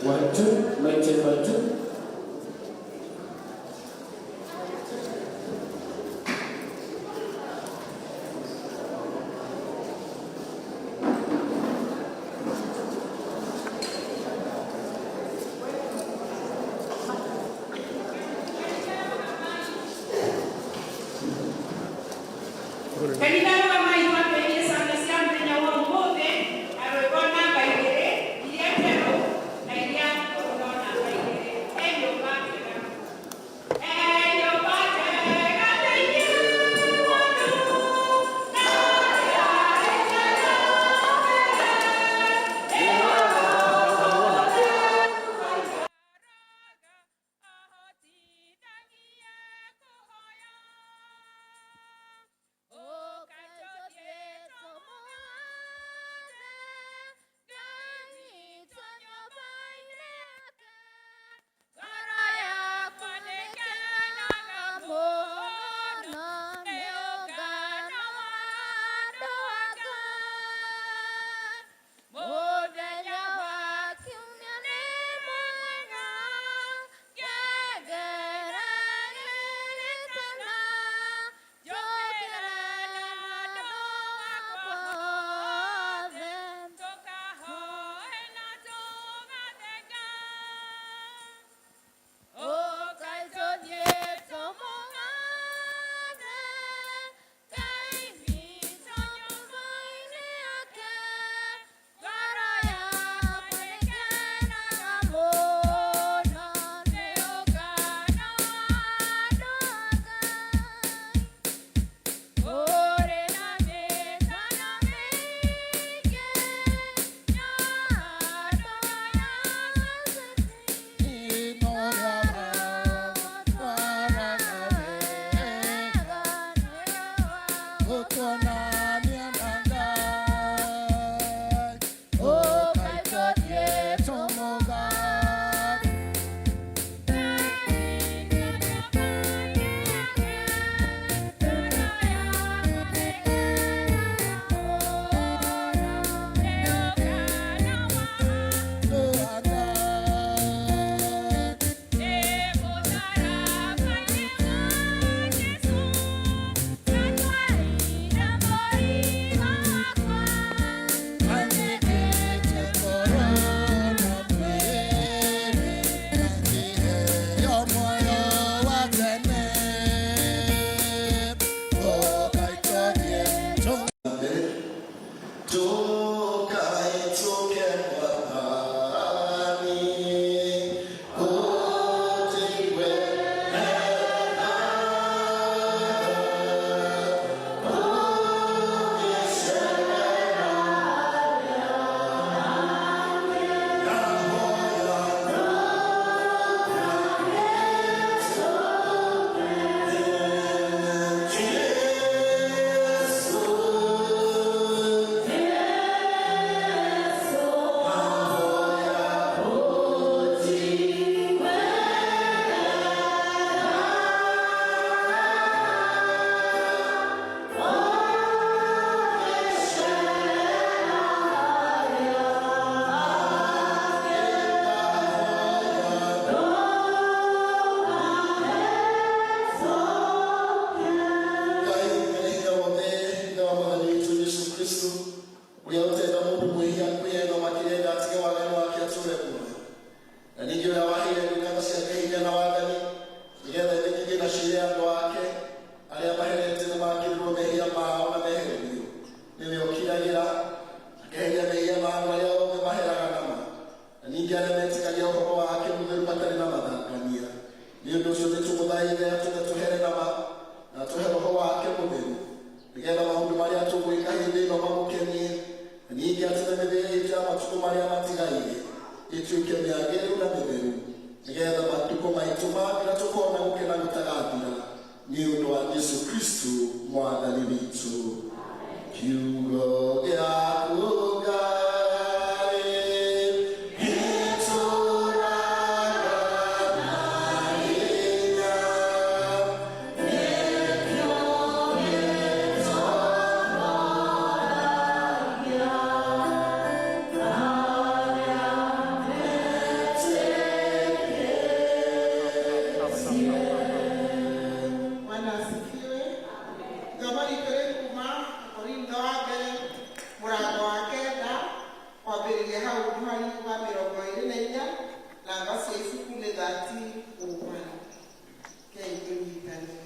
1, 2, mic check 1, 2. tũambĩrĩria hau mweri wa 24 na basi ibuku nĩ 31 kei tũnyitanĩre.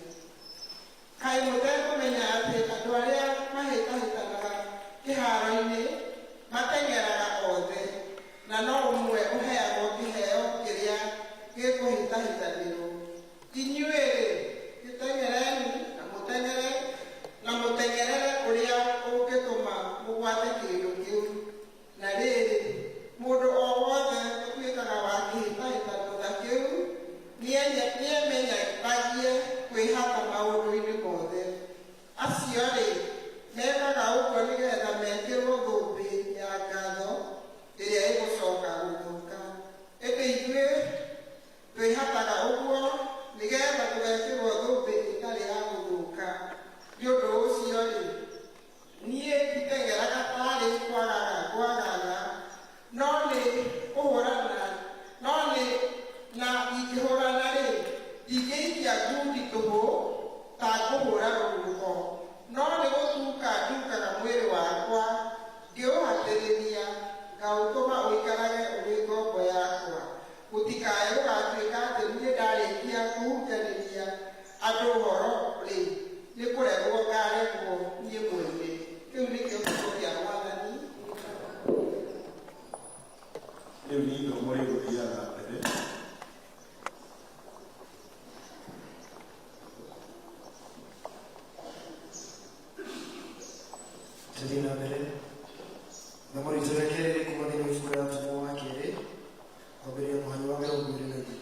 Kaĩ mũtekũmenya atĩ andũ arĩa mahĩtahĩtanaga kĩharo-inĩ mateng'eraga othe, na no ũmwe ũheagwo kĩheo kĩrĩa gĩkũhĩtahĩtanĩrwo. Inyuĩ-rĩ, gĩteng'ereni na mũteng'erere ũrĩa ũngĩtũma mũgwate kĩndũ kĩu. Na rĩrĩ, mũndũ o wothe ũtuĩkaga wa kĩhĩtahĩtano ta kĩu nĩemenyagie kwĩhata maũndũ-inĩ mothe. Acio-rĩ mekaga ũguo nĩgetha mekĩrwo thũmbĩ ya ngatho ĩrĩa ĩgũcoka gũthũka. Ĩndĩ ithuĩ twĩhataga ũguo nĩgetha tũgekĩrwo thũmbĩ ĩtarĩ ya gũthũka. Nĩ ũndũ ũcio-rĩ, niĩ nditeng'eraga tarĩ kwagaga, no nĩ kũhũrana, na ingĩhũrana-rĩ, ingĩikia ngundi tũhũ ta kũhũra rũhuho, no nĩ gũtuka ndukaga mwĩrĩ wakwa, ngĩũhatĩrĩria, ngaũtũma ũikarage ũrĩ ngombo yakwa. Gũtikae gũgatuĩka atĩ niĩ ndarĩkia kũhunjanĩria andũ ũhoro-rĩ, nĩ kũregwo ngaregwo niĩ mwene. Kĩu nĩkĩo kiugo kĩa Mwathani. Rĩu nĩ ithomo rĩgũthiaga mbere. Tũthiĩ na mbere. Ithomo ritũ rĩa kerĩ rĩkuuma thĩinĩ wa ibuku rĩa Ũtũmwo wa Kerĩ, kwambĩrĩria mũhari wa 22.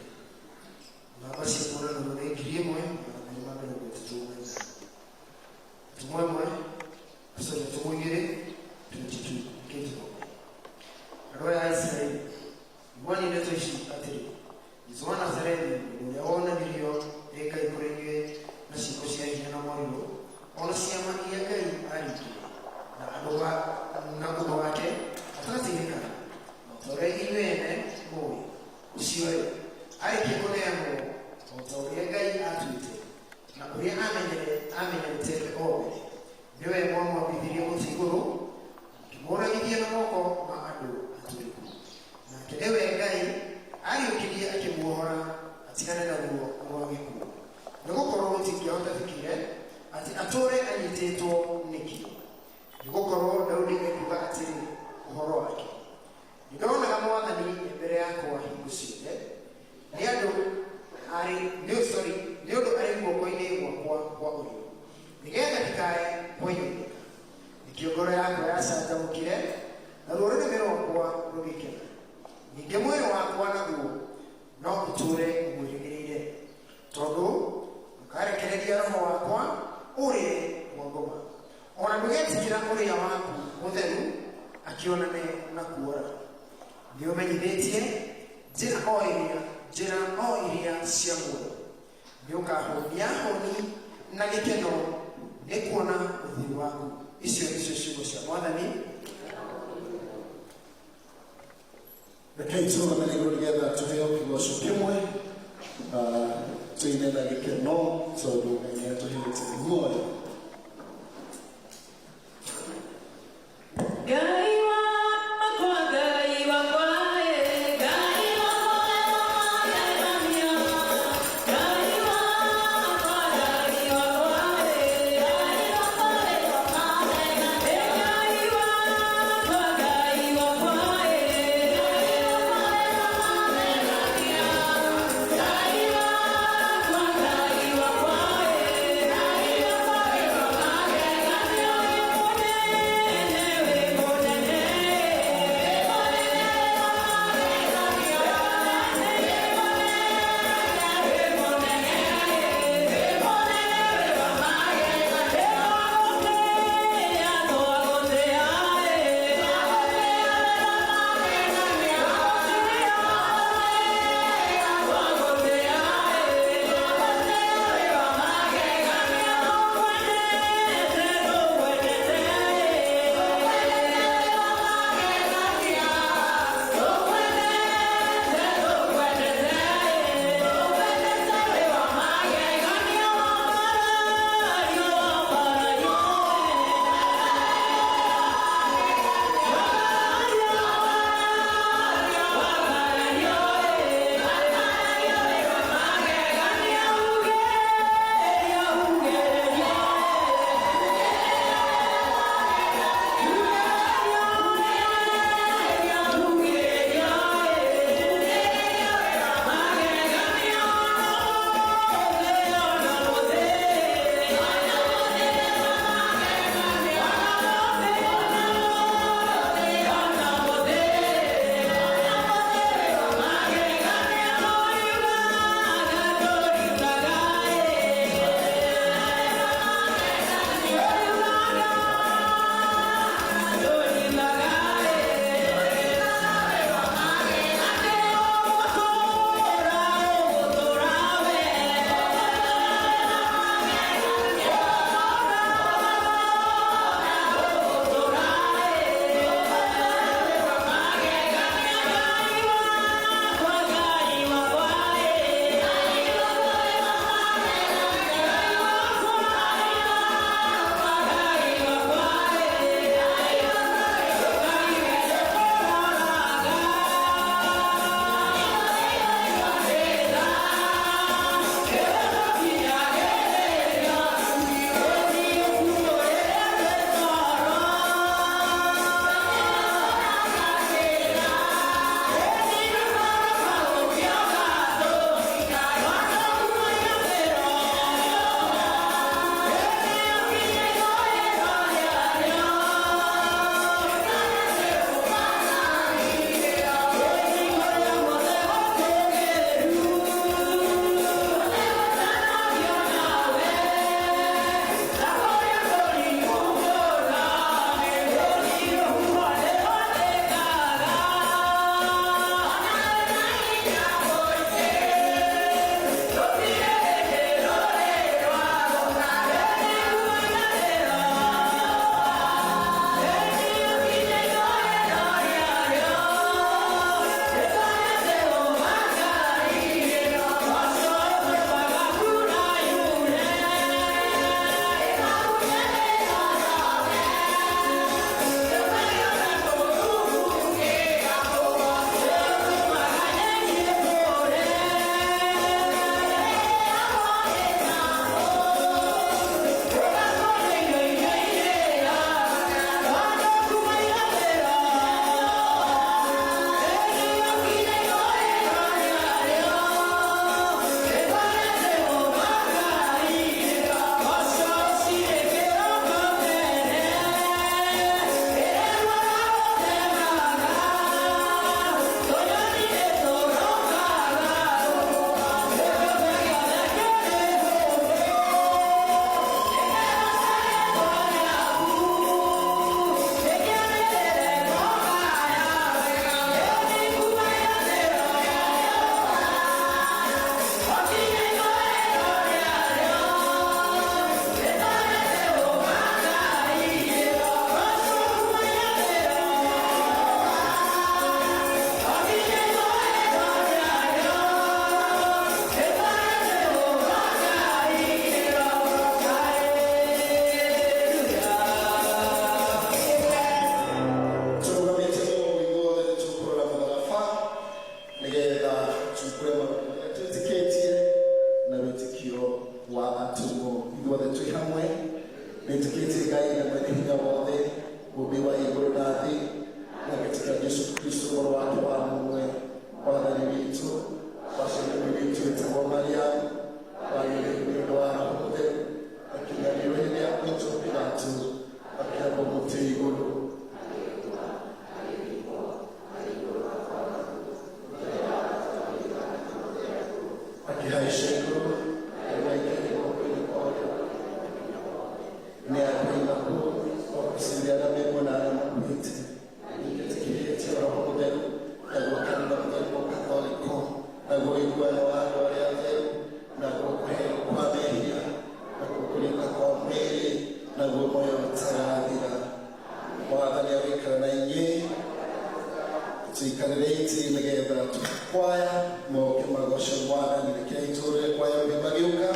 Namba cia kũũranĩrwo nĩ 1,134. Ũtũmwo 1, Ũtũmwo 2, 22. Andũ aya a Isiraeli, iguani ndeto ici atĩrĩ: Jesũ wa Nazarethi, ũrĩa wonanirio nĩ Ngai kũrĩ inyuĩ na ciĩko cia hinya na morirũ, ona ciama iria Ngai aringire, na ũndũ wake gatagatĩ-inĩ kanyu, o ta ũrĩa inyuĩ ene mũĩ. Ũcio-rĩ, arĩkia kũneanwo o ta ũrĩa Ngai atuĩte, na ũrĩa amenyerete o we, nĩwe mwamwambithirie mũtĩ igũrũ, mũkĩmũragithia na moko ma andũ atũrĩku. Nake nĩwe Ngai ariũkirie akĩmuohora atigane na ruo rwa gĩkuũ, nĩgũkorwo gũtingĩahotekire atĩ atũũre anyitĩtwo nĩkĩ. Nĩgũkorwo Daudi ekuuga atĩrĩ ũhoro wake: nĩndonaga Mwathani mbere yakwa hingo ciothe, nĩ ũndũ arĩ guoko-inĩ gwakwa kwa ũrĩo, nĩgetha ndikae kũinũka. Nĩkĩo ngoro yakwa yacanjamũkire, naruo rũrĩmĩ rwakwa rũgĩkena. Ningĩ mwĩrĩ wakwa naguo no ũtũũre ũmwĩrĩgĩrĩire, tondũ ndũkarekereria roho wakwa ũrĩe gwa ngoma, ona ndũgetigĩra ũrĩa waku mũtheru akĩonane na kuora. Nĩũmenyithĩtie njĩra o iria cia muoyo. Nĩũkahũnia honi na gĩkeno nĩ kuona ũthiũ waku. Icio nĩcio ciugo cia Mwathani. Rekei tũrũgamĩrĩre igũrũ nĩgetha tũheo kĩgoco kĩmwe, tũine na gĩkeno tondũ Ngai nĩatũheete muoyo. Bye. Yesu Kristo mwana wake wa Mungu Bwana wetu washiriki wetu wa Maria walio wa Mungu akina ni ya mtu Pilato akiapo mtego akihaisheko ne apina ko kusindiana memo na mwite nikitikieti wa hodel na wakanda wa Katoliko na kuigwa na wale wale na kwa behia na kukulika kwa mwili na moyo mtaradira mwathani awikara na inye tuikarĩte nĩgetha kwaya moke magoce mwathani reke itũũre kwaya ũrĩa magĩũka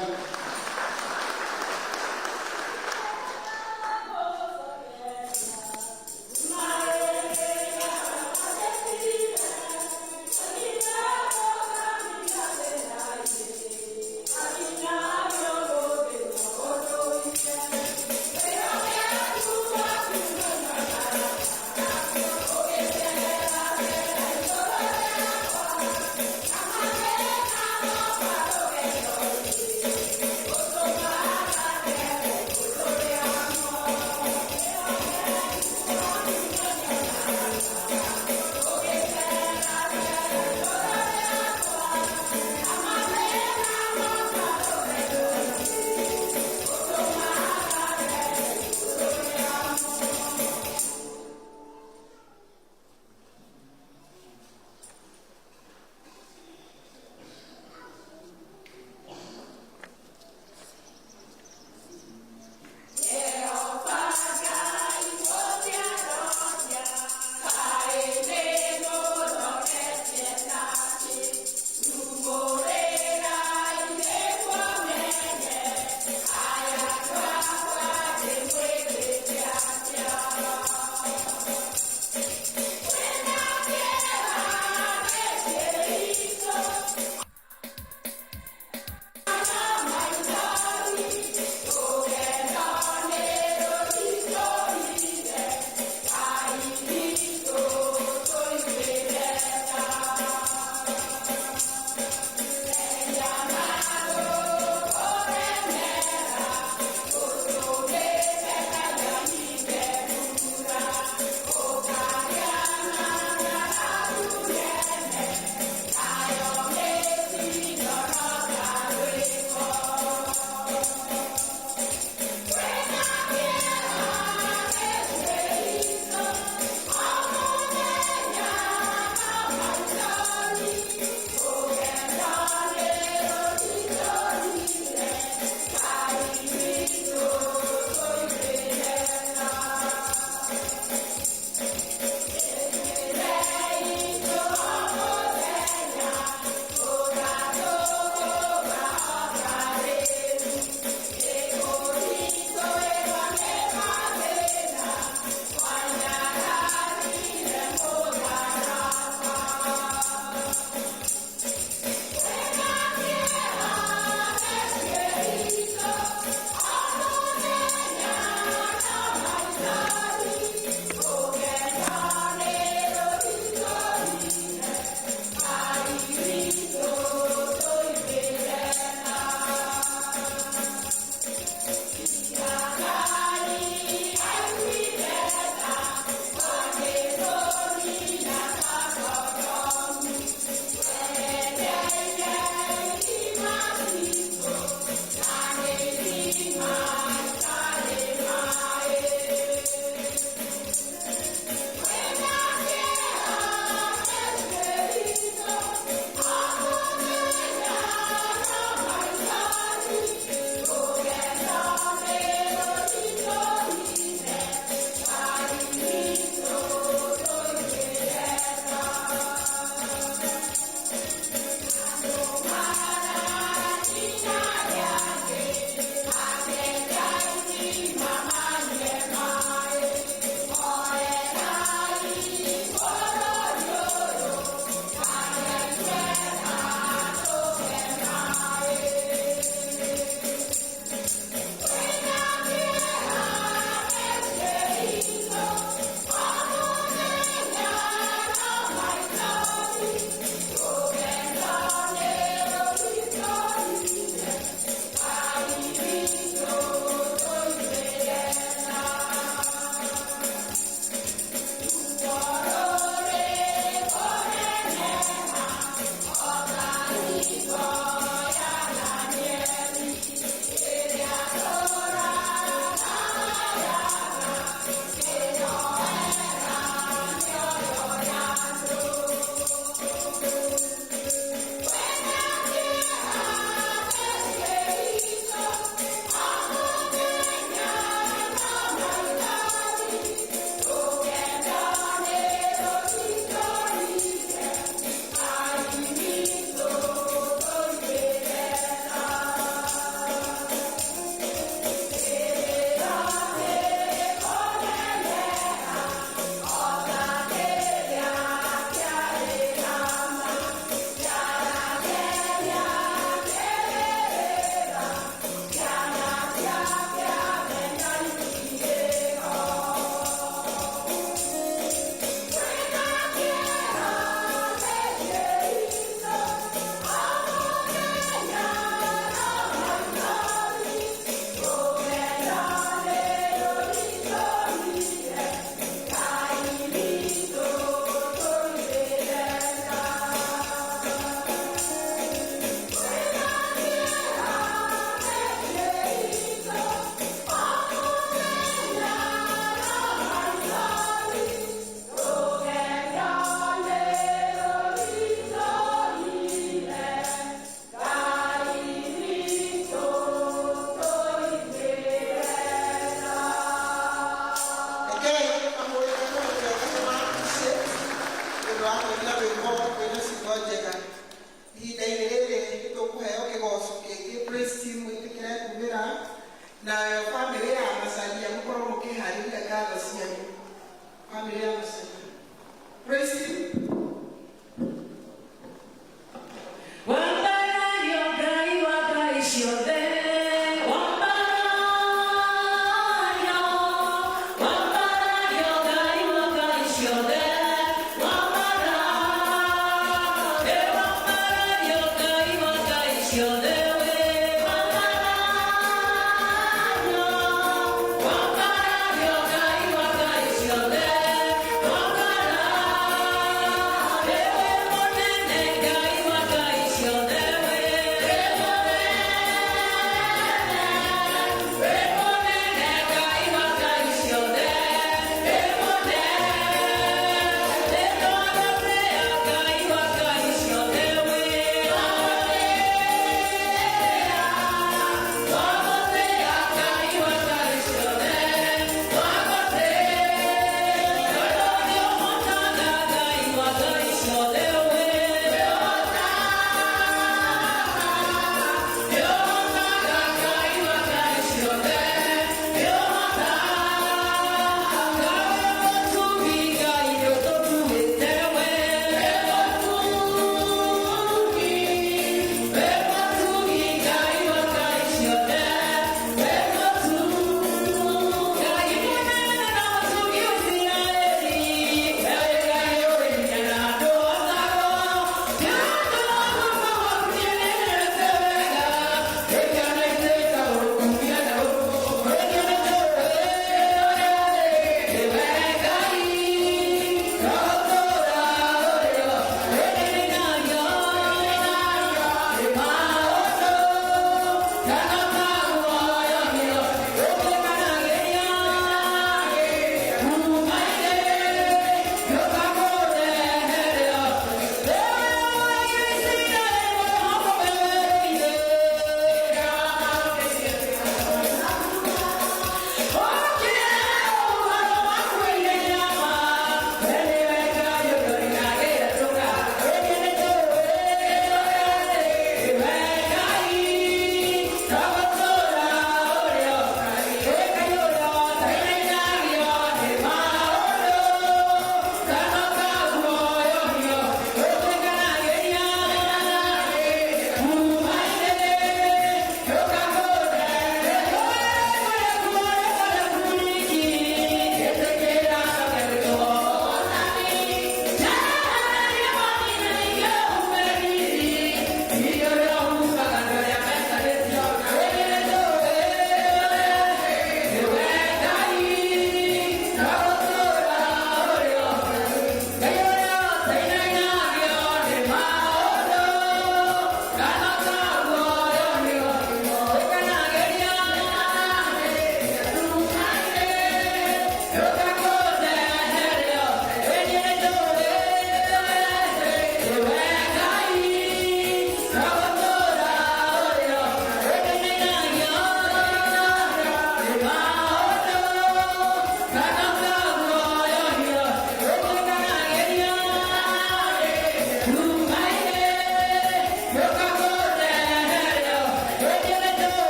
Wakara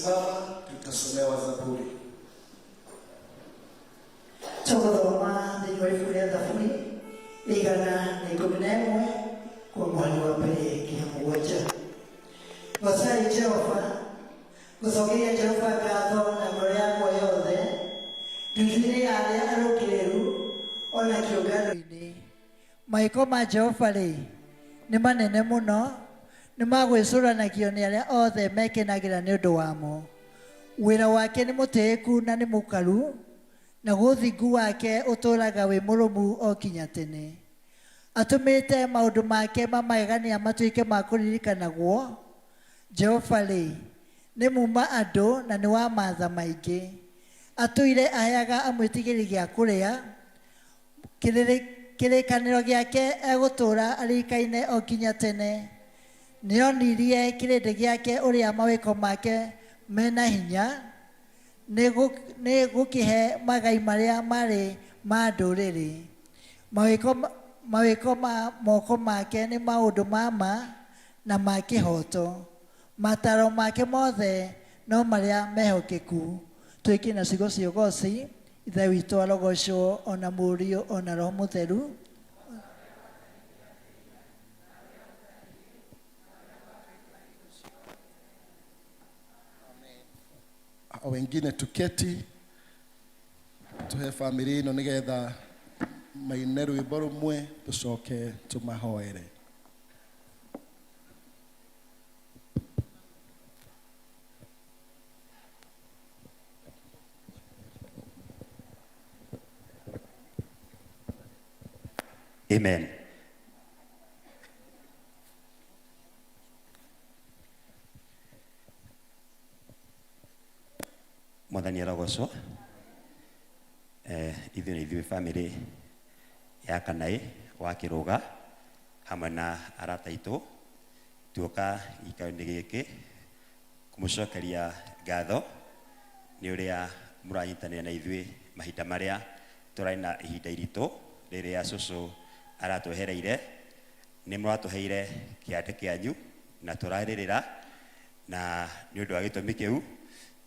tutasimama, tutasomewa Zaburi. Tuguthoma thĩinĩ wa ibuku rĩa Thaburi igana na ikũmi na ĩmwe kwa mweri wa mbere nginya mũgwanja. Gocai Jehova, gũcokeria Jehova ngatho na ngoro yakwa yothe, nduthi-inĩ ya arĩa arũngĩrĩru ona kĩũngano-inĩ. Mawĩko ma Jehova-rĩ nĩ manene mũno, nĩ magwĩcũranagio nĩ arĩa othe mekenagĩra nĩ ũndũ wamo. Wĩra wake nĩ mũtĩĩku na nĩ mũkaru, na gũthingu wake ũtũũraga wĩ mũrũmu o nginya tene. Atũmĩte maũndũ make mamagegania matuĩke ma kũririkanagwo. Jehova-rĩ nĩ muuma andũ na nĩ wa maatha maingĩ. Atũire aheaga amwĩtigĩri gĩa kũrĩa. Kĩrĩkanĩro gĩake egũtũũra arikaine o nginya tene. Nĩonirie kĩrĩndĩ gĩake ũrĩa mawĩko make mena hinya. Nĩ gũkĩhe magai marĩa marĩ ma ndũrĩrĩ. Mawĩko ma moko make nĩ maũndũ ma ma na ma kĩhoto. Mataro make mothe no marĩa mehokeku. Twĩke na ciugo cia ũgooci. Ithe witũ arogocwo ona Mũriũ ona Roho Mũtheru. Wengine tuketi tuhe family ino nigetha maine rwĩmbo rũmwe tũcoke tũmahoere. Amen. Mwathani arogocwo. Ithuĩ family ya Kanaĩ wa Kĩrũga hamwe na arata aitũ tuoka gĩikaro-inĩ gĩkĩ kũmũcokeria ngatho nĩ ũrĩa mũranyitanĩra na ithuĩ mahinda marĩa tũrarĩ na ihinda iritũ rĩrĩa cũcũ aratwehereire. Nĩ mũratũheire kĩande kĩanyu na tũrarĩrĩra, na nĩ ũndũ wa gĩtũmi kĩu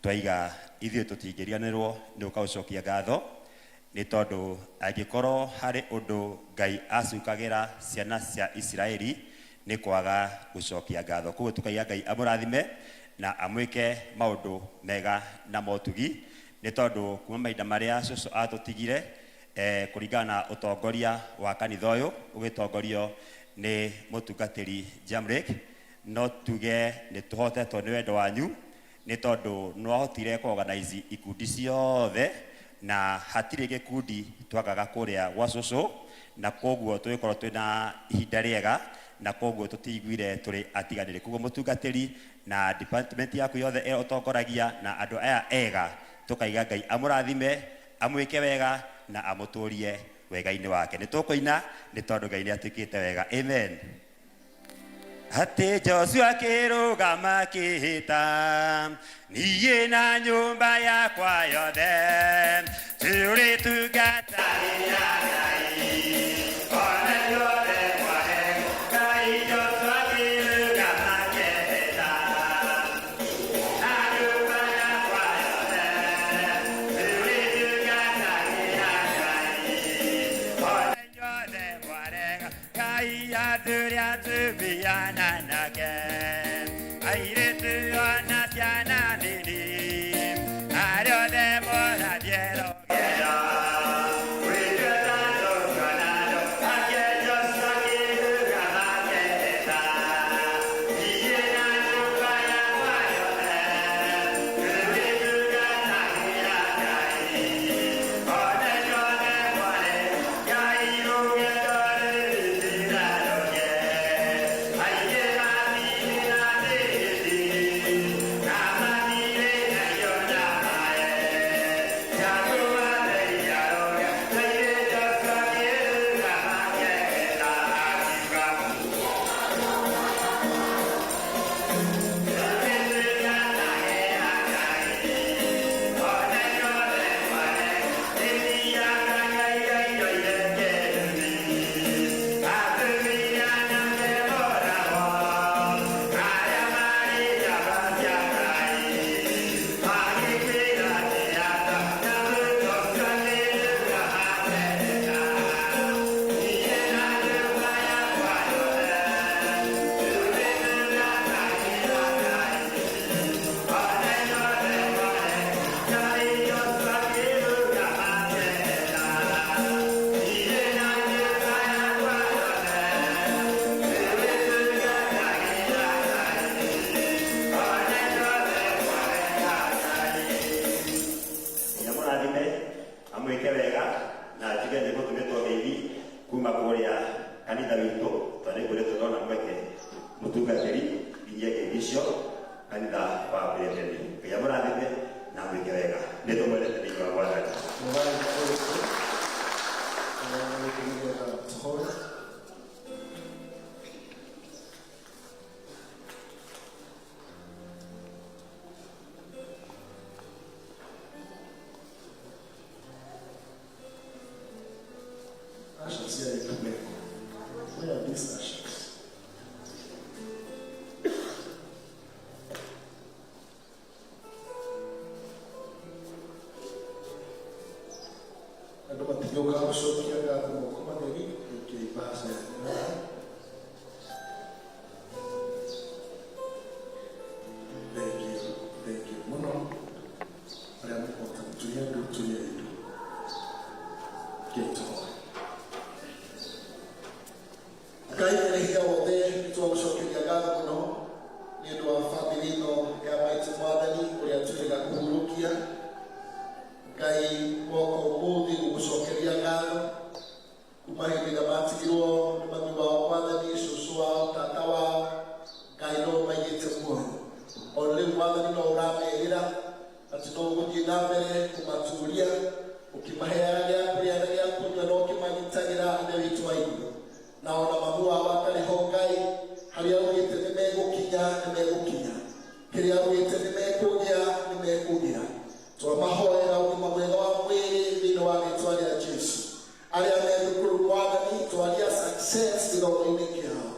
twaiga ithuĩ tũtingĩriganĩrwo nĩ gũcokia ngatho, nĩ tondũ angĩkorwo harĩ ũndũ Ngai acukagĩra ciana cia Isiraeli nĩ kwaga gũcokia ngatho. Koguo tukaiga Ngai amũrathime na amwĩke maũndũ mega na motugi, nĩ tondũ kuma mahinda marĩa cũcũ atũtigire kũringana na ũtongoria wa kanitha ũyũ ũgĩtongorio nĩ mũtungatĩri Jamrek, no tuge nĩ tũhotetwo nĩ wendo wanyu, nĩ tondũ nĩ wahotire kũorganize ikundi ciothe na hatirĩ gĩkundi twagaga kũrĩa gwa cũcũ, na koguo tũgĩkorwo twĩna ihinda rĩega, na koguo tũtiguire tũrĩ atiganĩrĩ. Koguo mũtungatĩri na department yaku yothe ĩrĩa ũtongoragia na andũ aya ega tũkaiga Ngai amũrathime, amwĩke wega na amũtũrie wega-inĩ wake. Nĩ tũkũina nĩ tondũ Ngai nĩ atuĩkĩte wega. Amen. Atĩ Joshua akĩrũgama akĩhĩta, niĩ na nyũmba yakwa yothe tũrĩtungatagĩra Ngai. Ona yothe mwahe Ngai. Joshua akĩrũgama akĩhĩta, na nyũmba yakwa yothe tũrĩtungatagĩra Ngai. Ona yothe mwahe Ngai atũrĩa tũbiana nake. Airĩtu ona ciana nini arĩa othe morathiĩ rũgero. Aire ya mũrathime na mwĩke wega nĩ tũmwendete thĩinĩ wa Mwathani. Where are these ashes? Ando matigoka usokia gato mokoma neri ke basa. Thank you. Mono. Para mkota tuya itu. Keto. Kai nehia wote tuwamushokeria gatho muno ni ndu wa family no ya maiti Mwathani uria tuliga kuhurukia. Ngai moko muthi gugucokeria gatho kuma hindi ga matigirwo ni mami wao Mwathani, cucu wao, tata wao. Ngai no maigite muoyo o riu Mwathani no uramerira ati no guthii na mbere kumaturia ukimaheaga gĩa kũrĩa na gĩa kũnyua na ũkĩmagitagĩra Ithe witũ wa igũrũ. Na ona mamu wao atarĩho Ngai harĩa ugĩte nĩ megũkinya kĩrĩa ugĩte nĩ mekũgĩa twamahoera ũgima mwega wa mwĩrĩ thĩinĩ wa rĩĩtwa rĩa Jesũ. Arĩa me thukuru Mwathani twaria success gĩthomo-inĩ kĩao.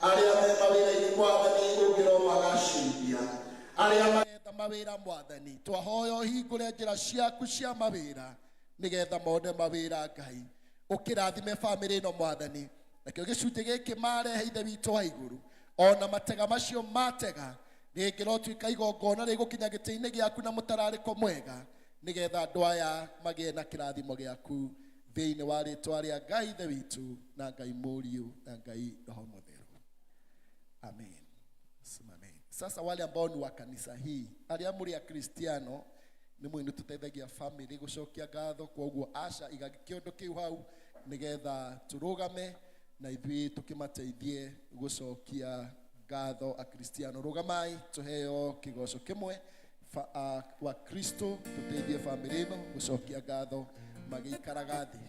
Arĩa me mawĩra-inĩ Mwathani ũngĩro magacĩrithia. Arĩa maretha mawĩra Mwathani twahoya ũhingũre njĩra ciaku cia mawĩra nĩgetha mone mawĩra Ngai. Ũkĩrathime bamĩrĩ ĩno Mwathani, nakĩo gĩcunjĩ gĩkĩ marehe Ithe witũ wa igũrũ, ona matega macio matega rĩngĩrotuĩka igongona rĩgũkinya gĩtĩ-inĩ gĩaku na mũtararĩko mwega, nĩgetha andũ aya magĩe na kĩrathimo gĩaku thĩinĩ wa rĩĩtwa rĩa Ngai Ithe witũ na Ngai Mũriũ na Ngai Roho Mũtheru. Amen. Amen. Sasa wale ambao ni wa kanisa hii, arĩa mũrĩ Akristiano, nĩ mũĩ nĩ tũteithagia family gũcokia ngatho, kwoguo Asha iga kĩondo kĩu hau nĩgetha tũrũgame na ithuĩ tũkĩmateithie gũcokia ngatho Akristiano. Rũgamai tũheo kĩgoco kĩmwe wa Kristo, tũteithie family ĩno gũcokia ngatho magĩikaraga thĩ.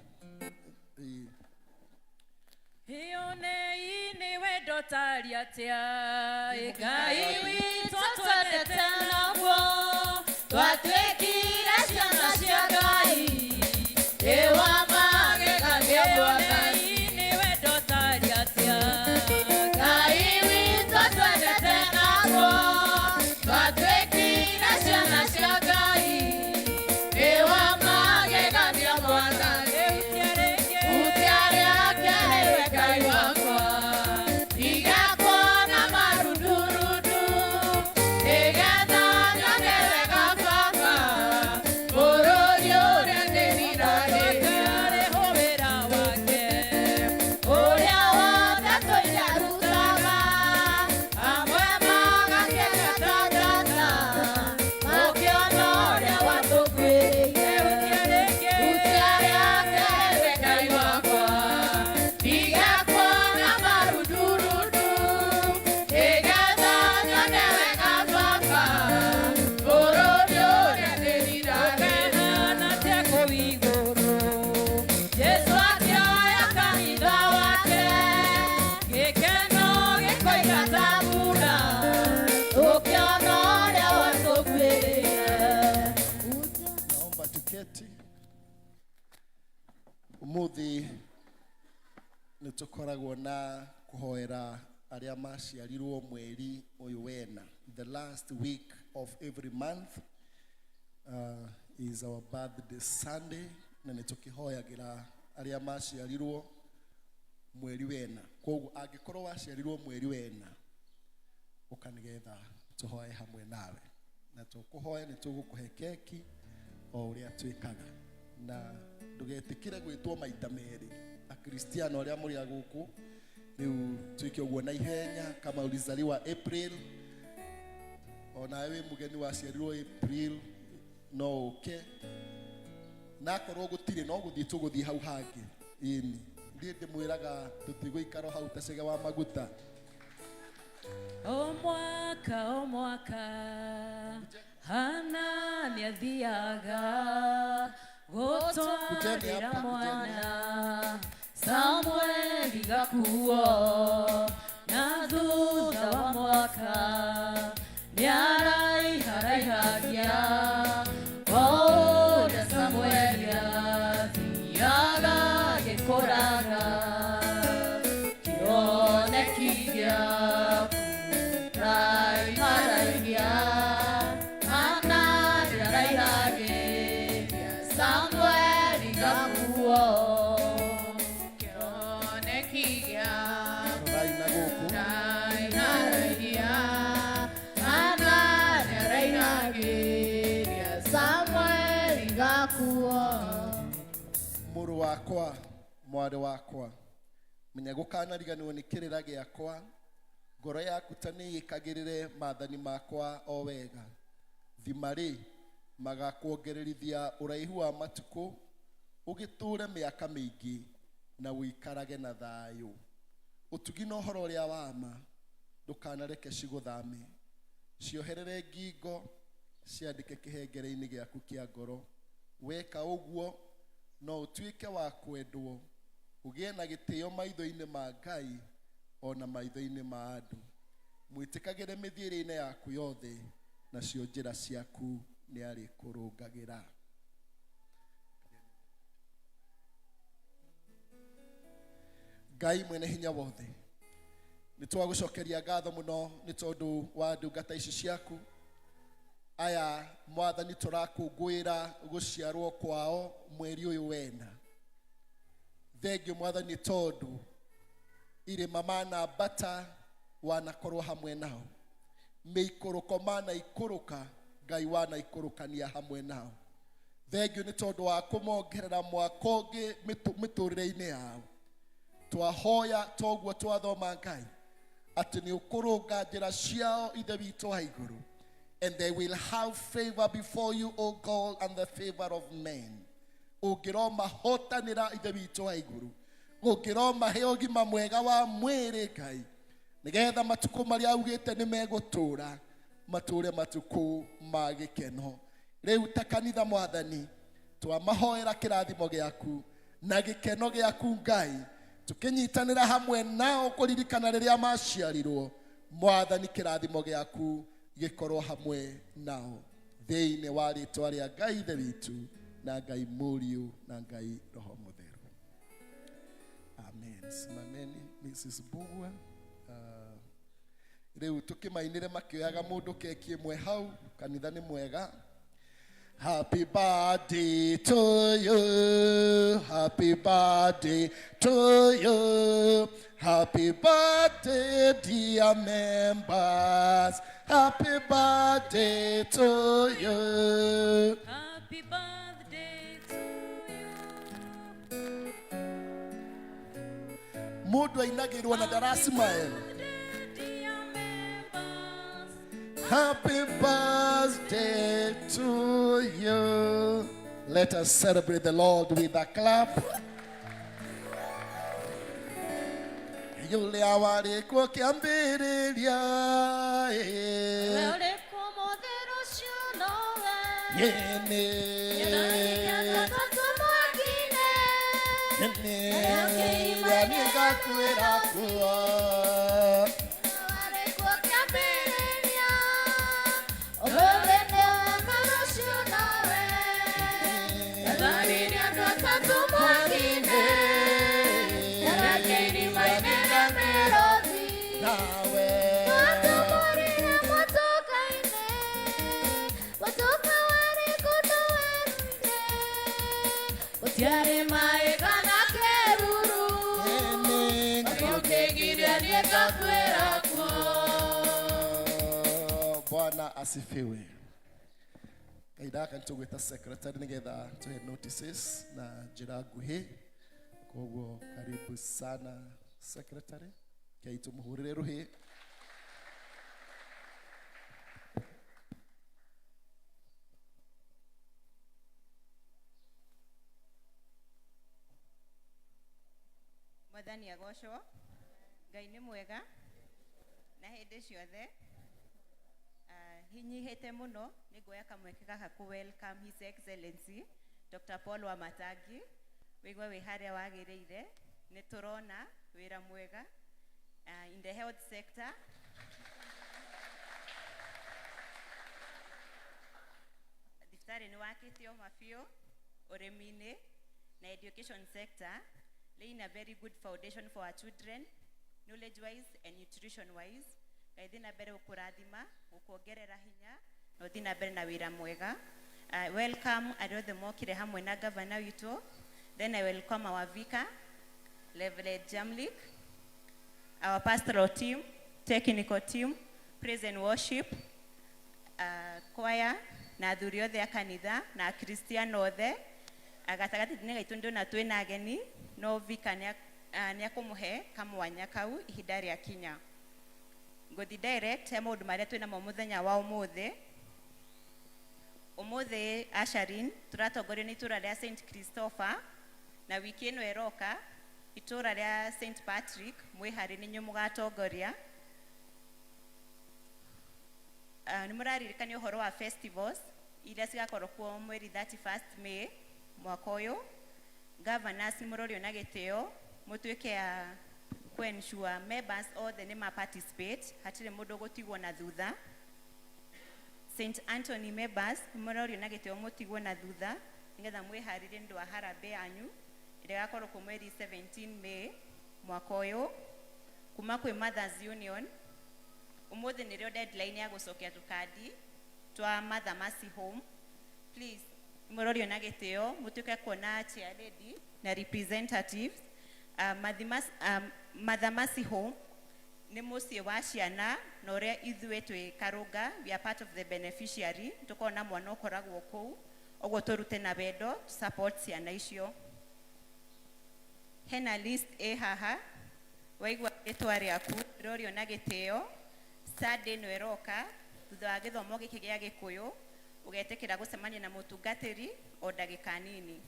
Ionei wendo taria tia Ngai witũ twendete naguo twatuĩkire ciana cia Ngai ewa magegania Mwathani wendo taria tia Ngai witũ twendete naguo twatuĩkire ciana cia Ngai ewa magegania Mwathani Umuthi nĩtũkoragwo na kũhoera arĩa maciarirwo mweri ũyũ wena. The last week of every month is our birthday Sunday, na nĩtũkĩhoyagĩra arĩa maciarirwo mweri wena. Kwoguo angĩkorwo waciarirwo mweri wena, ũka nĩgetha tũhoye hamwe nawe, na tũkũhoya nĩtũgũkũhe keki o ũrĩa twĩkaga, na ndũgetĩkĩre gwĩtwo maita merĩ. Akristiano arĩa mũrĩ gũkũ rĩu twĩke ũguo na ihenya. Kama ulizaliwa April, ona wewe mũgeni waciarirwo April, no ũke. Na akorwo gũtirĩ no gũthiĩ tũgũthiĩ hau hangĩ. Ĩni ndiĩ ndĩmwĩraga tũtigũikara hau ta cege wa maguta. O mwaka Hana niathiaga gũtwarĩra mwana Samueli gakuo na thutha wa mwaka nĩaraiharaihagia ũrĩa Samueli athiaga gĩkũraga kĩoneki gĩaku raiharaigia Hana nĩaraihagia Samueli gakuo kĩoneki gĩaku raiharaigia Hana nĩaraihagia Samueli gakuo. Mũrũ wakwa, mwarĩ wakwa, menya gũkanariganĩrwo nĩ kĩrĩra gĩakwa, ngoro yaku ta nĩĩkagĩrĩre maathani makwa o wega. Thima-rĩ, magakuongererithia ũraihu wa matukũ, ũgĩtũũre mĩaka mĩingĩ na ũikarage na thayũ. Ũtugi na ũhoro ũrĩa wa ma, ndũkanareke cigũthame. Cioherere ngingo, ciandĩke kĩhengere-inĩ gĩaku kĩa ngoro. Weka ũguo, no ũtuĩke wa kwendwo, ũgĩe na gĩtĩo maitho-inĩ ma Ngai ona maitho-inĩ ma andũ. Mwĩtĩkagĩre mĩthiĩre-inĩ yaku yothe, nacio njĩra ciaku nĩarĩkũrũngagĩra. Ngai mwene hinya wothe, nĩtwagũcokeria ngatho mũno nĩ tondũ wa ndungata ici ciaku. Aya Mwathani tũrakũngũĩra gũciarwo kwao mweri ũyũ wena. Thengio Mwathani tondũ irĩma manambata wanakorwo hamwe nao. Mĩikũrũko manaikũrũka Ngai wanaikũrũkania hamwe nao. Thengio nĩ tondũ wa kũmongerera mwaka ũngĩ mĩtũrĩre-inĩ yao. Twahoya toguo twathoma Ngai atĩ nĩ ũkũrũnga njĩra ciao Ithe witũ wa igũrũ. And they will have favor before you, O God, and the favor of men. Ũngĩro mahotanĩra Ithe witũ wa igũrũ. Ũngĩro mahe ũgima mwega wa mwĩrĩ Ngai, nĩgetha matukũ marĩa augĩte nĩ megũtũũra matũũre matukũ ma gĩkeno. Rĩu ta kanitha Mwathani, twamahoera kĩrathimo gĩaku na gĩkeno gĩaku Ngai, tũkĩnyitanĩra hamwe nao kũririkana rĩrĩa maciarirwo. Mwathani, kĩrathimo gĩaku gĩkorwo hamwe nao thĩinĩ wa rĩĩtwa rĩa Ngai Ithe witũ na Ngai Mũriũ na Ngai Roho Mũtheru. Amen. Simameni Mrs. Bugwa. Rĩu tũkĩmainĩre makĩoyaga mũndũ keki ĩmwe hau, kanitha nĩ mwega. Happy birthday to you, happy birthday to you, happy birthday dear members, happy birthday to you. Happy birthday to you. Mũndũ ainagĩrwo na ndaracimaya. Happy birthday to you. Let us celebrate the Lord with a clap. Yule awarĩkwo kĩambĩrĩria. Bwana asifiwe. Kaidaka nitugweta secretary nigetha tuhe notices na njĩra nguhĩ. Koguo karibu sana secretary. Kei tumuhurire ruhi. Mwathani agocwo. Ngai nĩ mwega na hĩndĩ ciothe. Nĩ tũgũcokeria ngatho mũno nĩ tondũ wa ndungata ici ciaku. Aya Mwathani tũrakũngũĩra gũciarwo kwa mweri ũyũ wena. Thengio Mwathani tondũ irĩma manambata wanakorwo hamwe nao. Mĩikũrũko manaikũrũka Ngai wanaikũrũkania hamwe nao. Thengio nĩ tondũ wa kũmongerera mwaka ũngĩ mĩtũrĩre-inĩ yao. Ũngĩro mahe ũgima mwega wa mwĩrĩ Ngai, nĩgetha matukũ marĩa augĩte nĩ megũtũũra matũũre matukũ ma gĩkeno. Rĩu ta kanitha Mwathani, twamahoera kĩrathimo gĩaku na gĩkeno gĩaku Ngai, tũkĩnyitanĩra hamwe nao kũririkana rĩrĩa maciarirwo. Mwathani, kĩrathimo gĩaku gĩkorwo hamwe nao thĩinĩ wa rĩĩtwa rĩa Ngai Ithe witũ na Ngai Roho Mũtheru. Amen. Simameni Mrs. Bugwa. hinyihete muno niguoya kamweke gaka ku welcome His Excellency Dr. Paul Wamatagi wigwa wi haria wagiriire ni turona wira mwega in the health sector. Thibitarĩ nĩ wakĩtio mabio ũrĩmi-inĩ na education sector, laying a very good foundation for our children, knowledge wise and nutrition wise. Gaithi na mbere ũkũrathima ũkuongerera hinya na ũthi na mbere na wĩra mwega. Welcome arĩa othe mokire hamwe na governor witũ. Then I welcome our vicar Reverend Jamlik, our pastoral team, technical team, praise and worship, choir na athuri othe a kanitha na Kristiano othe. Agatagati-inĩ gaitũ ndĩona twĩna ageni no vicar nĩ akũmũhe kamwanya kau ihinda rĩa kinya. Ngũthi direct he maũndũ marĩa twĩnamo mũthenya wa ũmũthĩ. Ũmũthĩ Asharin tũratongorio nĩ itũũra rĩa St. Christopher na wiki ĩno ĩroka itũũra rĩa St. Patrick mwĩharĩ nĩ inyuĩ mũgatongoria. Nĩ mũraririkania ũhoro wa festivals iria cigakorwo kuo mweri 31 May mwaka ũyũ. Governors nĩ mũrorio na gĩtĩo mũtuĩke ya ensure members othe nĩ ma participate, hatirĩ mũndũ gũtigwo na thutha. St. Anthony members nĩ mũrorio na gĩtĩo mũtigwo na thutha nĩgetha mwĩharĩrie nĩ ũndũ wa harambee yanyu ĩrĩa ĩgakorwo kuo mweri 17 May mwaka ũyũ. Kuma kwĩ Mothers Union ũmũthĩ nĩrĩo deadline ya gũcokia tũkandi twa Mother Mercy Home. Please mũrorio na gĩtĩo mũtuĩke kuona chair lady na representatives. Mother Mercy Home nĩ mũciĩ wa ciana na ũrĩa ithuĩ twĩ Karũnga we are part of the beneficiary. Tũkorwo na mwana ũkoragwo kũu ũguo tũrute na wendo support ciana icio. Hena list haha waigua rĩtwa rĩaku rĩrorio na gĩtĩo. Sunday no ĩroka thutha wa gĩthomo gĩkĩ gĩa Gĩkũyũ ũgetĩkĩra gũcemania na mũtungatĩri o ndagĩka nini.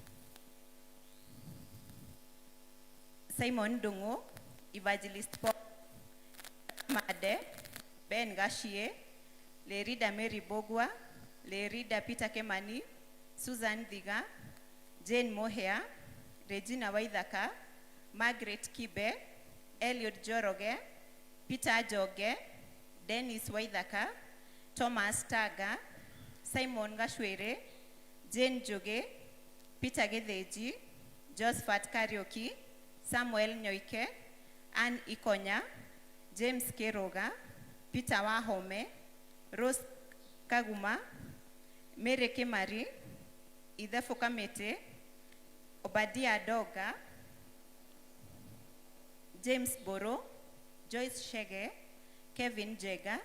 Simon Ndung'u, Evangelist Paul Made, Ben Gashie, Lerida Mary Bogwa, Lerida Peter Kemani, Susan Thiga, Jane Mohea, Regina Waithaka, Margaret Kibe, Eliud Joroge, Peter Joge, Dennis Waithaka, Thomas Taga, Simon Gashwere, Jane Joge, Peter Getheji, Josephat Karioki, Samuel Nyoike, Ann Ikonya, James Keroga, Peter Wahome, Rose Kaguma, Mary Kimari, Idefo Kamete, Obadia Doga, James Boro, Joyce Shege, Kevin Jega,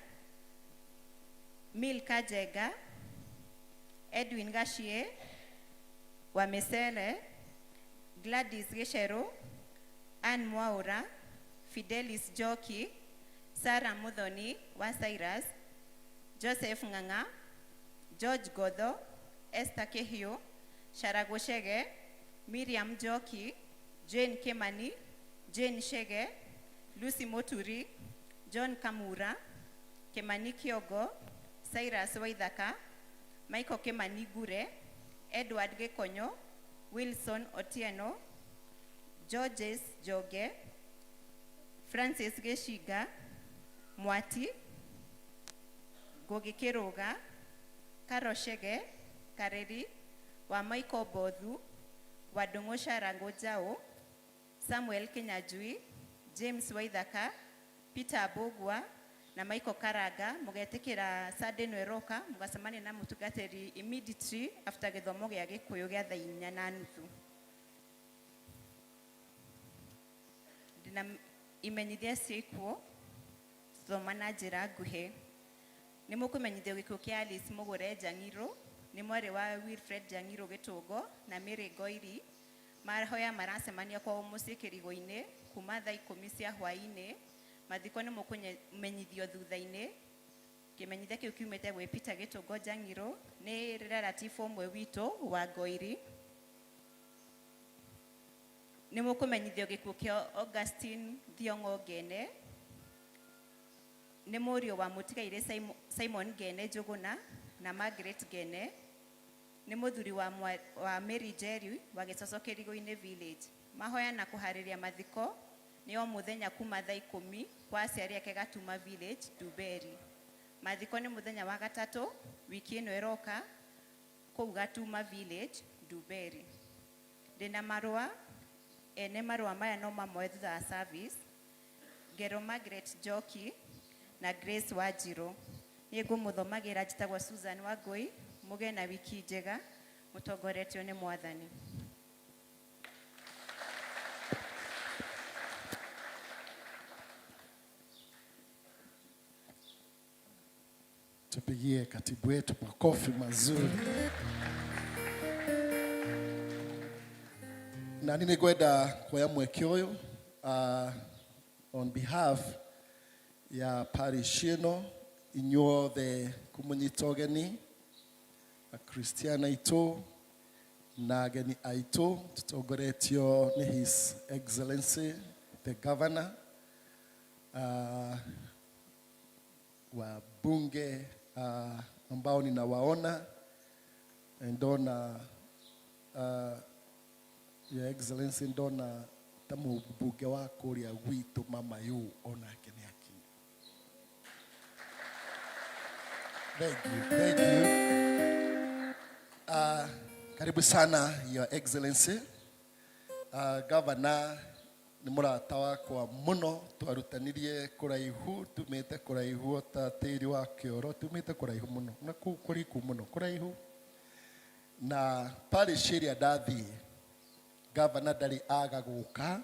Milka Jega, Edwin Gashie, Wamesele, Gladys Geshero, Ann Mwaura, Fidelis Joki, Sarah Mudhoni wa Cyrus, Joseph Nganga, George Godho, Esther Kehio, Sharago Shege, Miriam Joki, Jane Kemani, Jane Shege, Lucy Moturi, John Kamura, Kemani Kyogo, Cyrus Waithaka, Michael Kemani Gure, Edward Gekonyo, Wilson Otieno, Georges Joge, Francis Geshiga, Mwati, Gogi Kiroga, Karo Shege, Kareri, wa Michael Bodhu, wa Dongosha Rangojao, Samuel Kenyajui, James Waithaka, Peter Bogwa, na Michael Karaga. Mugetikira Sunday no ĩroka mugacemania na mũtungatĩri immediately after gĩthomo gĩa Gĩkũyũ gĩa thaa 4:30. Ndina imenyithia ciĩkuo thoma na njĩra nguhĩ. Nĩ mũkũmenyithio gĩkuũ kĩa Alice Mũgũre Njang'irũ, nĩ mwarĩ wa Wilfred Njang'irũ Gĩtũngo na Mary Ngoiri. Mahoya maracemania kwa mũciĩ Kĩrigũ-inĩ kuma thaa 10 cia hwaĩ-inĩ. Mathiko nĩ mũkũmenyithio thutha-inĩ. Kĩmenyithia kĩu kiumĩte gwĩ Peter Gĩtũngo Njang'irũ, nĩ relative ũmwe witũ wa Ngoiri. Nĩ mũkũmenyithio gĩkuũ kĩa Augustine Thiong'o Ngene. nĩ mũriũ wa mũtigaire Simon Gene Njũgũna na Margaret Gene. Nĩ mũthuri wa Mary Njeri wa Gĩcoco Kĩrigũ-inĩ Village. Mahoya na kũharĩria mathiko nĩ o mũthenya kuma thaa 10 kwa aciari ake Gatuma Village, Nduberi. Mathiko nĩ mũthenya wa gatatũ wiki ĩno ĩroka kũu Gatuma Village, Nduberi. Ndĩna marũa, ene marũa maya no mamoe thutha wa service. Ngero Margaret Njoki na Grace Wanjirũ. Niĩ ngũmũthomagĩra njĩtagwo Susan Wangui. Mũgĩe na wiki njega, mũtongoretio nĩ Mwathani. Tupigie katibu wetu makofi mazuri. Na nini gwenda kuoya mweke ũyũ on behalf ya parish ĩno inyuothe kũmũnyita ũgeni akristiana aitũ na ageni aitũ tutongoretio nĩ His Excellency the Governor, wabunge ambao ninawaona, ndona Your Excellency, ndona ta mũmbunge wa kũrĩa gwitũ mama yu onake nĩ aki. Thank you. Karibu sana Your Excellency. Governor nĩ mũrata wakwa mũno, twarutanirie kũraihu, tumĩte kũraihu ta tĩri wa kĩoro, tumĩte kũraihu mũno na kũriku mũno kũraihu. Na parish ĩrĩa ndathiĩ Governor ndarĩ aga gũka,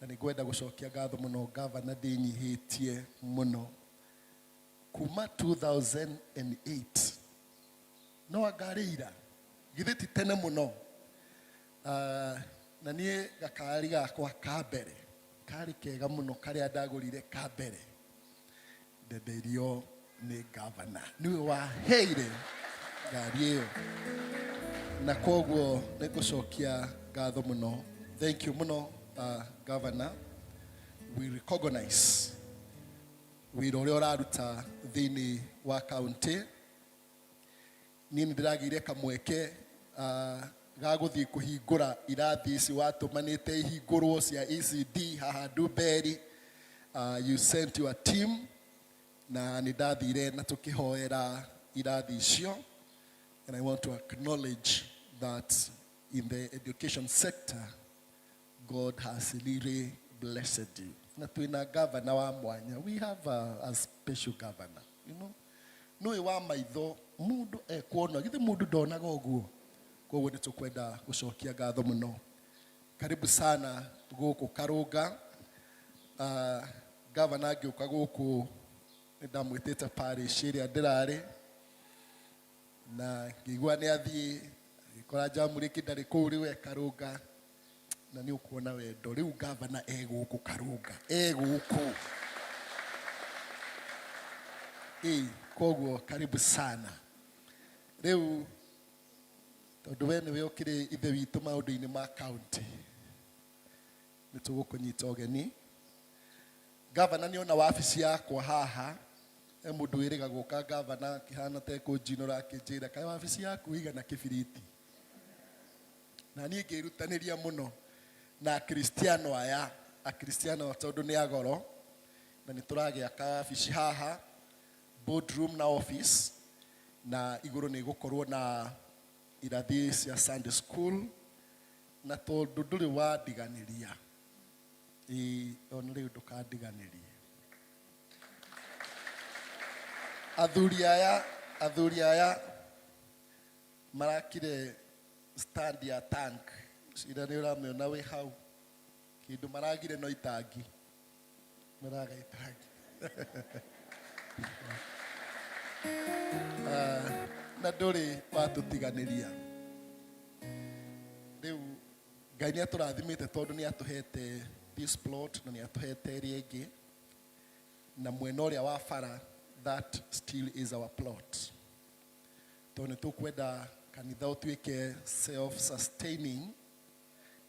na nĩ ngwenda gũcokia ngatho mũno Governor, ndĩnyihĩtie mũno kuma 2008 no angarĩira githĩ ti tene mũno. Na niĩ gakari gakwa ka mbere karĩ kega mũno karĩa ndagũrire ka mbere ndenderio nĩ Governor, niwe waheire ngari ĩyo, na koguo nĩ ngũcokia ngatho mũno. Thank you mũno Governor. We recognize wĩra ũrĩa ũraruta thĩinĩ wa county. Niĩ nĩ ndĩragĩire kamweke ga gũthiĩ kũhingũra irathi ici watũmanĩte ihingũrwo cia ECD haha Nduberi. You sent your team na nĩ ndathire na tũkĩhoera irathi icio. And I want to acknowledge that in the education sector, God has really blessed you. Na twina Governor wa mwanya. We have a special Governor, you know. Nũĩ wa maitho mũndũ ekuona githĩ mũndũ ndonaga ũguo. Koguo nĩ tũkwenda gũcokia ngatho mũno. Karibu sana gũkũ Karũnga. Governor angĩũka gũkũ nĩ ndamwĩtĩte parish ĩrĩa ndĩrarĩ, na ngĩigua nĩ athiĩ agĩkora Njamũrĩki ndarĩ kũu, rĩu Karũnga, na nĩ ũkuona wendo. Rĩu Governor egũkũ Karũnga, egũkũ. Koguo karibu sana. Rĩu tondũ we nĩwe ũkĩrĩ ithe witũ maũndũ-inĩ ma county, nĩ tũgũkũnyita ũgeni. Governor nĩ ona wabici yakwa haha, mũndũ wĩrĩga gũka Governor kĩhana ta ekũnjinũra akĩnjĩra kaĩ wabici yaku ĩigana kĩbiriti. Na niĩ ngĩrutanĩria mũno na akristiano aya, akristiano tondũ nĩ agoro, na nĩ tũragĩaka wabici haha, boardroom na office, na igũrũ nĩ gũkorwo na irathi cia Sunday school, na tondũ ndũrĩ wandiganĩria, ona rĩu ndũkandiganĩrie. Athuri aya marakire stand ya tank, cira nĩ ũramĩona wĩ hau, kĩndũ maragire no itangi, maraga itangi. Na ndũrĩ watũtiganĩria. Rĩu Ngai nĩ atũrathimĩte tondũ nĩ atũhete this plot na nĩ atũhete ĩrĩa ĩngĩ, na mwena ũrĩa wa bara, that still is our plot. Tondũ nĩ tũkwenda kanitha ũtuĩke self-sustaining,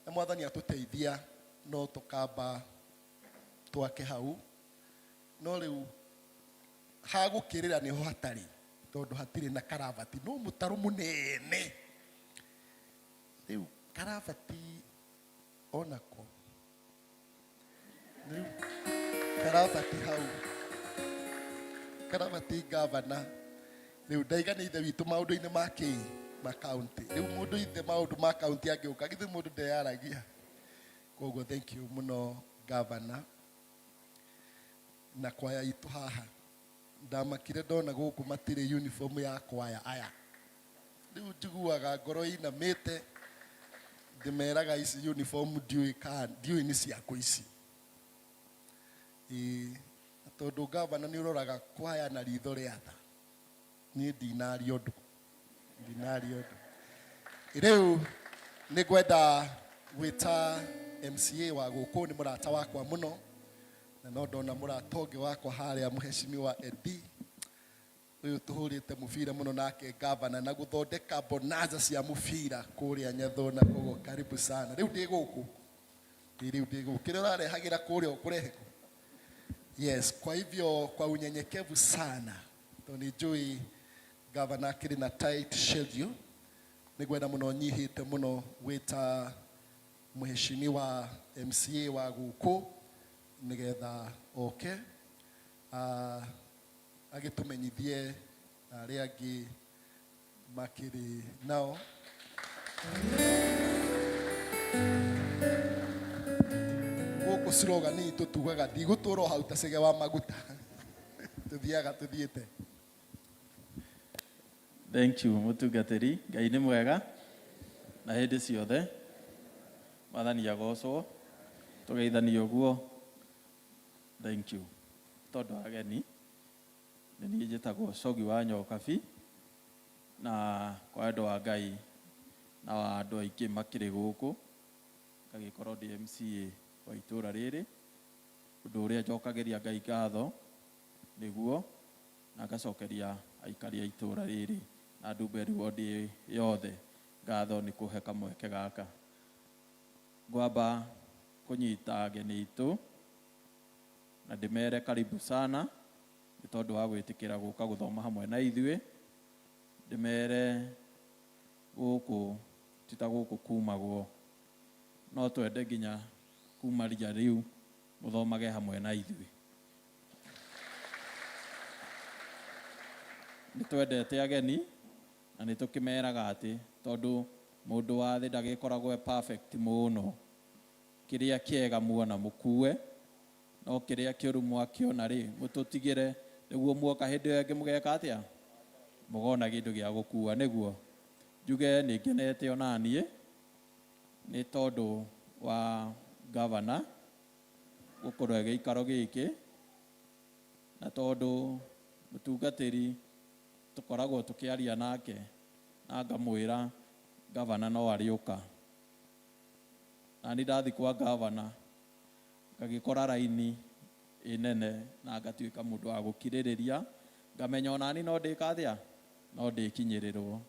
na Mwathani atũteithia no tũkamba twake hau. No rĩu hagukirira niho hatari tondu hatiri na karavati no mutaro munene riu karavati onako riu karavati hau karavati gavana riu ndaigana ithe witu maundu-ini ma county riu mundu ithe maundu ma county angiuka githe mundu ndeyaragia koguo thank you muno gavana na kwaya itu haha ndamakire ndona guku matire uniform ya kwaya aya riu njiguaga ngoro inamite ndimeraga ici uniform ndiui ni ciakwa ici tondu gavana ni uroraga kwaya na ritho ria tha ni ndinari undu riu ni gwenda gwita MCA wa guku ni murata wakwa muno na no ndona murata ungi wakwa haria muheshimiwa Edi uyu tuhurite mubira muno nake gavana na guthondeka bonanza cia mubira kuria Nyathona kogo karibu sana riu ndi guku kile urarehagira kuria ukurehe yes kwa hivyo kwa unyenyekevu sana tunijui gavana kiri na tight schedule nigwenda muno nyihite muno wita muheshimiwa MCA wa guku nigetha okay agitumenyithie aria angi makiri nao guku slogan itu tugaga ndiguturo hau ta cege wa maguta tuthiete. Thank you mutungatiri Ngai ni mwega na hindi ciothe mathani agocwo tugeithania uguo. Thank you tondu ageni ni njitagwo Cogi wa Nyokabi na kwa andu wa Ngai na wa andu aingi makiri guku ngagikorwo ndi MCA wa itura riri undu uria njokagiria Ngai ngatho niguo na ngacokeria aikari a itura riri na Ndumberi wodi yothe ngatho ni kuhe kamweke gaka ngwamba kunyita ageni itu na ndimere karibu sana ni tondu wa gwitikira guka guthoma hamwe na ithuĩ ndimere guku tita guku kumagwo no twende nginya kuma ria riu muthomage hamwe na ithuĩ ni twendete ageni na ni tukimeraga ati tondu mundu wa thi ndagikoragwo perfect muno kiria kiega muona mukue no kiria kiuru mwakiona ri mututigire niguo muoka hindi ĩngĩ mugeka atia mugona kindu gia gukua niguo njuge ni ngenete onanie ni tondu wa gavana gukorwo gĩikaro gĩkĩ na tondu mutungatiri tukoragwo tukiaria nake na ngamwira gavana no ariuka na ni ndathi kwa gavana ngagikora raini inene na ngatuika mundu wa gukiririria ngamenya onani no ndikathia no ndikinyirirwo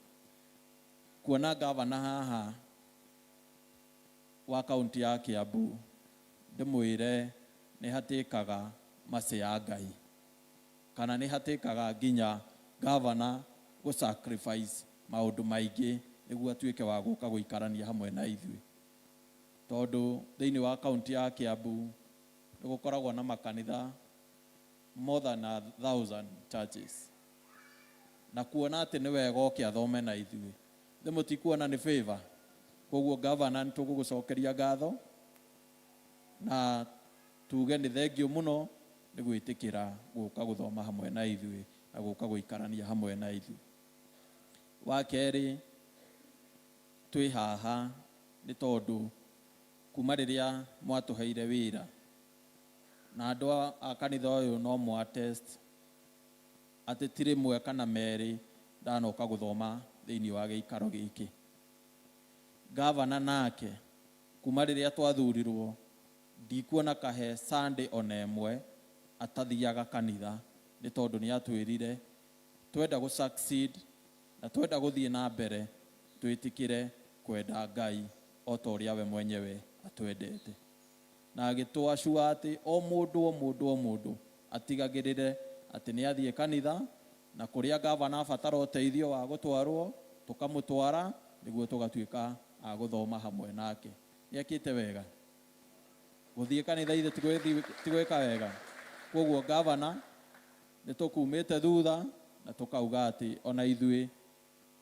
kuona gavana haha wa kaunti ya Kiambu ndimwire ni hatikaga mace ya Ngai kana ni hatikaga nginya gavana go sacrifice maundu maingi niguo atuike wa guka guikarania hamwe na ithuĩ tondu thiini wa kaunti ya Kiambu gukoragwo na makanitha more than 1,000 churches na kuona ati ni wega oke athome na ithuĩ thimutikuona ni favor koguo gavana nitugugucokeria ngatho na tuge ni thengio muno ni gwitikira guka guthoma hamwe na ithuĩ na guka guikarania hamwe na ithuĩ wa keri twi haha ni tondu kuma riria mwatuheire wira na andu a kanitha uyu no mwa test ati tiri mwe kana meri ndanoka guthoma thiini wa giikaro giki gavana nake kuma riria twathurirwo ndikuona kahe Sunday ona imwe atathiaga kanitha ni tondu ni atwirire twenda gu succeed na twenda guthie na mbere twitikire kwenda Ngai o ta uria we mwenyewe atwendete na agitwashua ati o mundu atigagirire atĩ nĩ athiĩ kanitha na kũrĩa gavana abatara ũteithio wa gũtwarwo tũkamũtwara nĩguo tũgatuĩka a gũthoma hamwe nake. Nĩekĩte wega gũthiĩ kanitha ithe tigwĩka wega. Koguo gavana nĩ tũkumĩte thutha na tũkauga atĩ ona ithuĩ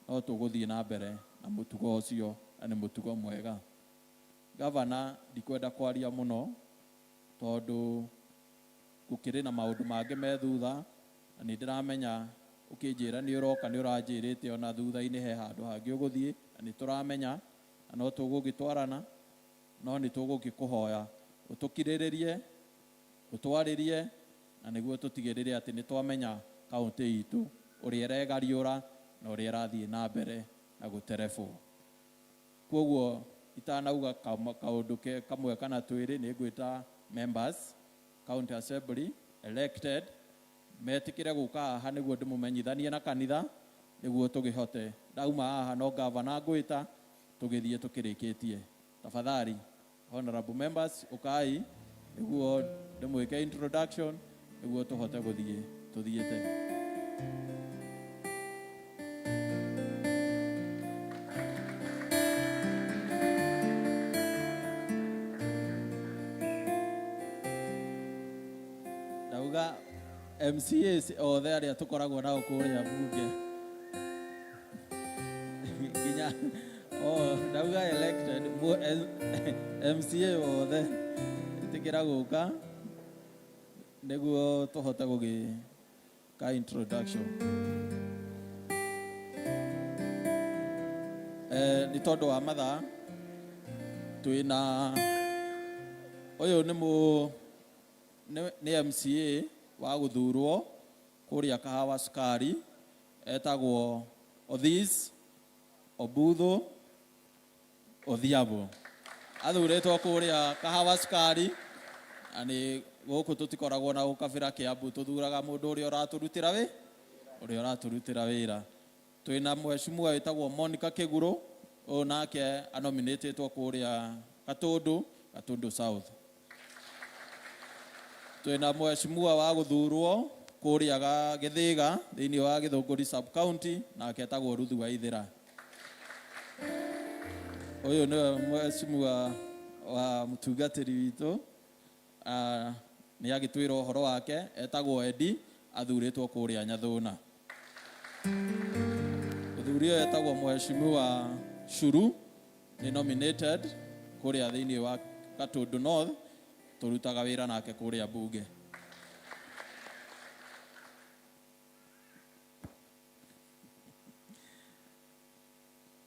no tũgũthiĩ na mbere na mũtugo ũcio na nĩ mũtugo mwega. Gavana ndikwenda kwaria mũno tondũ gũkĩrĩ na maũndũ mangĩ me thutha, na nĩ ndĩramenya ũkĩnjĩra nĩ ũroka nĩ ũranjĩrĩte ona thutha-inĩ he handũ hangĩ ũgũthiĩ, na nĩ tũramenya na no tũgũgĩtwarana, no nĩ tũgũgĩkũhoya ũtũkirĩrĩrie ũtwarĩrie na nĩguo tũtigĩrĩre atĩ nĩ twamenya kaũntĩ itũ ũrĩa ĩregariũra na ũrĩa ĩrathiĩ na mbere na gũterebwo. Koguo itanauga kaũndũ kamwe kana twĩrĩ, nĩ ngwĩta members county assembly elected metĩkĩre gũka haha nĩguo ndĩmũmenyithanie na kanitha nĩguo tũgĩhote. Ndauma haha no gavana ngwĩta tũgĩthiĩ tũkĩrĩkĩtie. Tafadhali honorable members ũkai nĩguo ndĩmwĩke introduction nĩguo tũhote gũthiĩ tũthiĩte. Ndauga MCAs othe arĩa tũkoragwo nao kũrĩa bunge nginya ndauga elected MCA othe ĩtĩkĩra gũka nĩguo tũhote gũgĩka introduction. Nĩ tondũ wa mathaa twĩna ũyũ nĩ MCA wa gũthurwo kũrĩa Kahawa Sukari, etagwo Othis Obutho Odhiambo. Athurĩtwo kũrĩa Kahawa Sukari, na nĩ gũkũ tũtikoragwo na ũkabira Kiambu, tũthuraga mũndũ ũrĩa ũratũrutĩra wĩra. Twĩna mheshimiwa wĩtagwo Monica Kĩgũrũ, ũyũ nake anominatĩtwo kũrĩa Gatũndũ South. Twĩna mheshimiwa wa gũthurwo kũrĩa Gĩthĩga thĩinĩ wa Gĩthũngũri sub county, nake etagwo Ruth Waithĩra. Ũyũ nĩwe mheshimiwa wa mũtungatĩri witũ, nĩ agĩtwĩra ũhoro wake, etagwo Edi, athurĩtwo kũrĩa Nyathũna. Mũthuri ũyũ etagwo mheshimiwa Shuru, nĩ nominated kũrĩa thĩinĩ wa Gatũndũ North, tũrutaga wĩra nake kũrĩa bunge.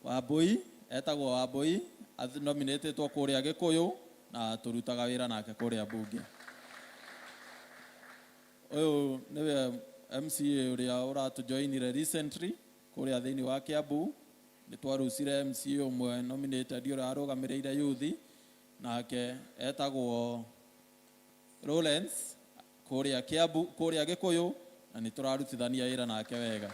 Wambui etagwo Wambui, nominatetwo kũrĩa Gĩkũyũ na tũrutaga wĩra nake kũrĩa bunge. Ũyũ nĩwe MCA ũrĩa ũratũjoinire recently kũrĩa thĩinĩ wa Kiambu. Nĩ twarucire MCA ũmwe nominated ũrĩa arũgamĩrĩire youth, nake etagwo Lawrence kũrĩa Kiambu kũrĩa Gĩkũyũ, na nĩ tũrarutithania wĩra nake wega.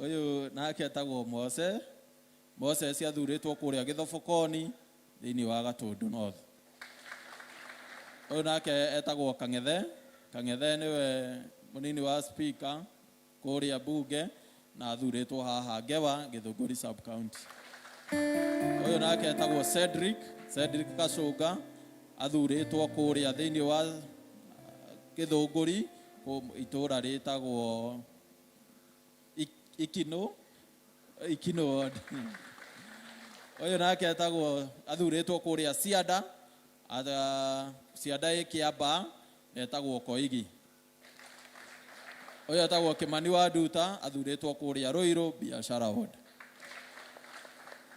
Ũyũ nake etagwo Moses athurĩtwo kũrĩa Gĩthobokoni thĩinĩ wa Gatũndũ North. Ũyũ nake etagwo Kang'ethe nĩwe mũnini wa speaker kũrĩa bunge na athurĩtwo haha Ngewa Gĩthũngũri sub county. Ũyũ nake etagwo Cedric Kacũnga, athurĩtwo kũrĩa thĩinĩ wa Gĩthũngũri itũũra rĩtagwo Ikino. Ũyũ nake etagwo athurĩtwo kũrĩa Cianda Kĩamba, etagwo Koigi. Ũyũ etagwo Kĩmani wa Nduta, athurĩtwo kũrĩa Rũirũ Biashara Ward.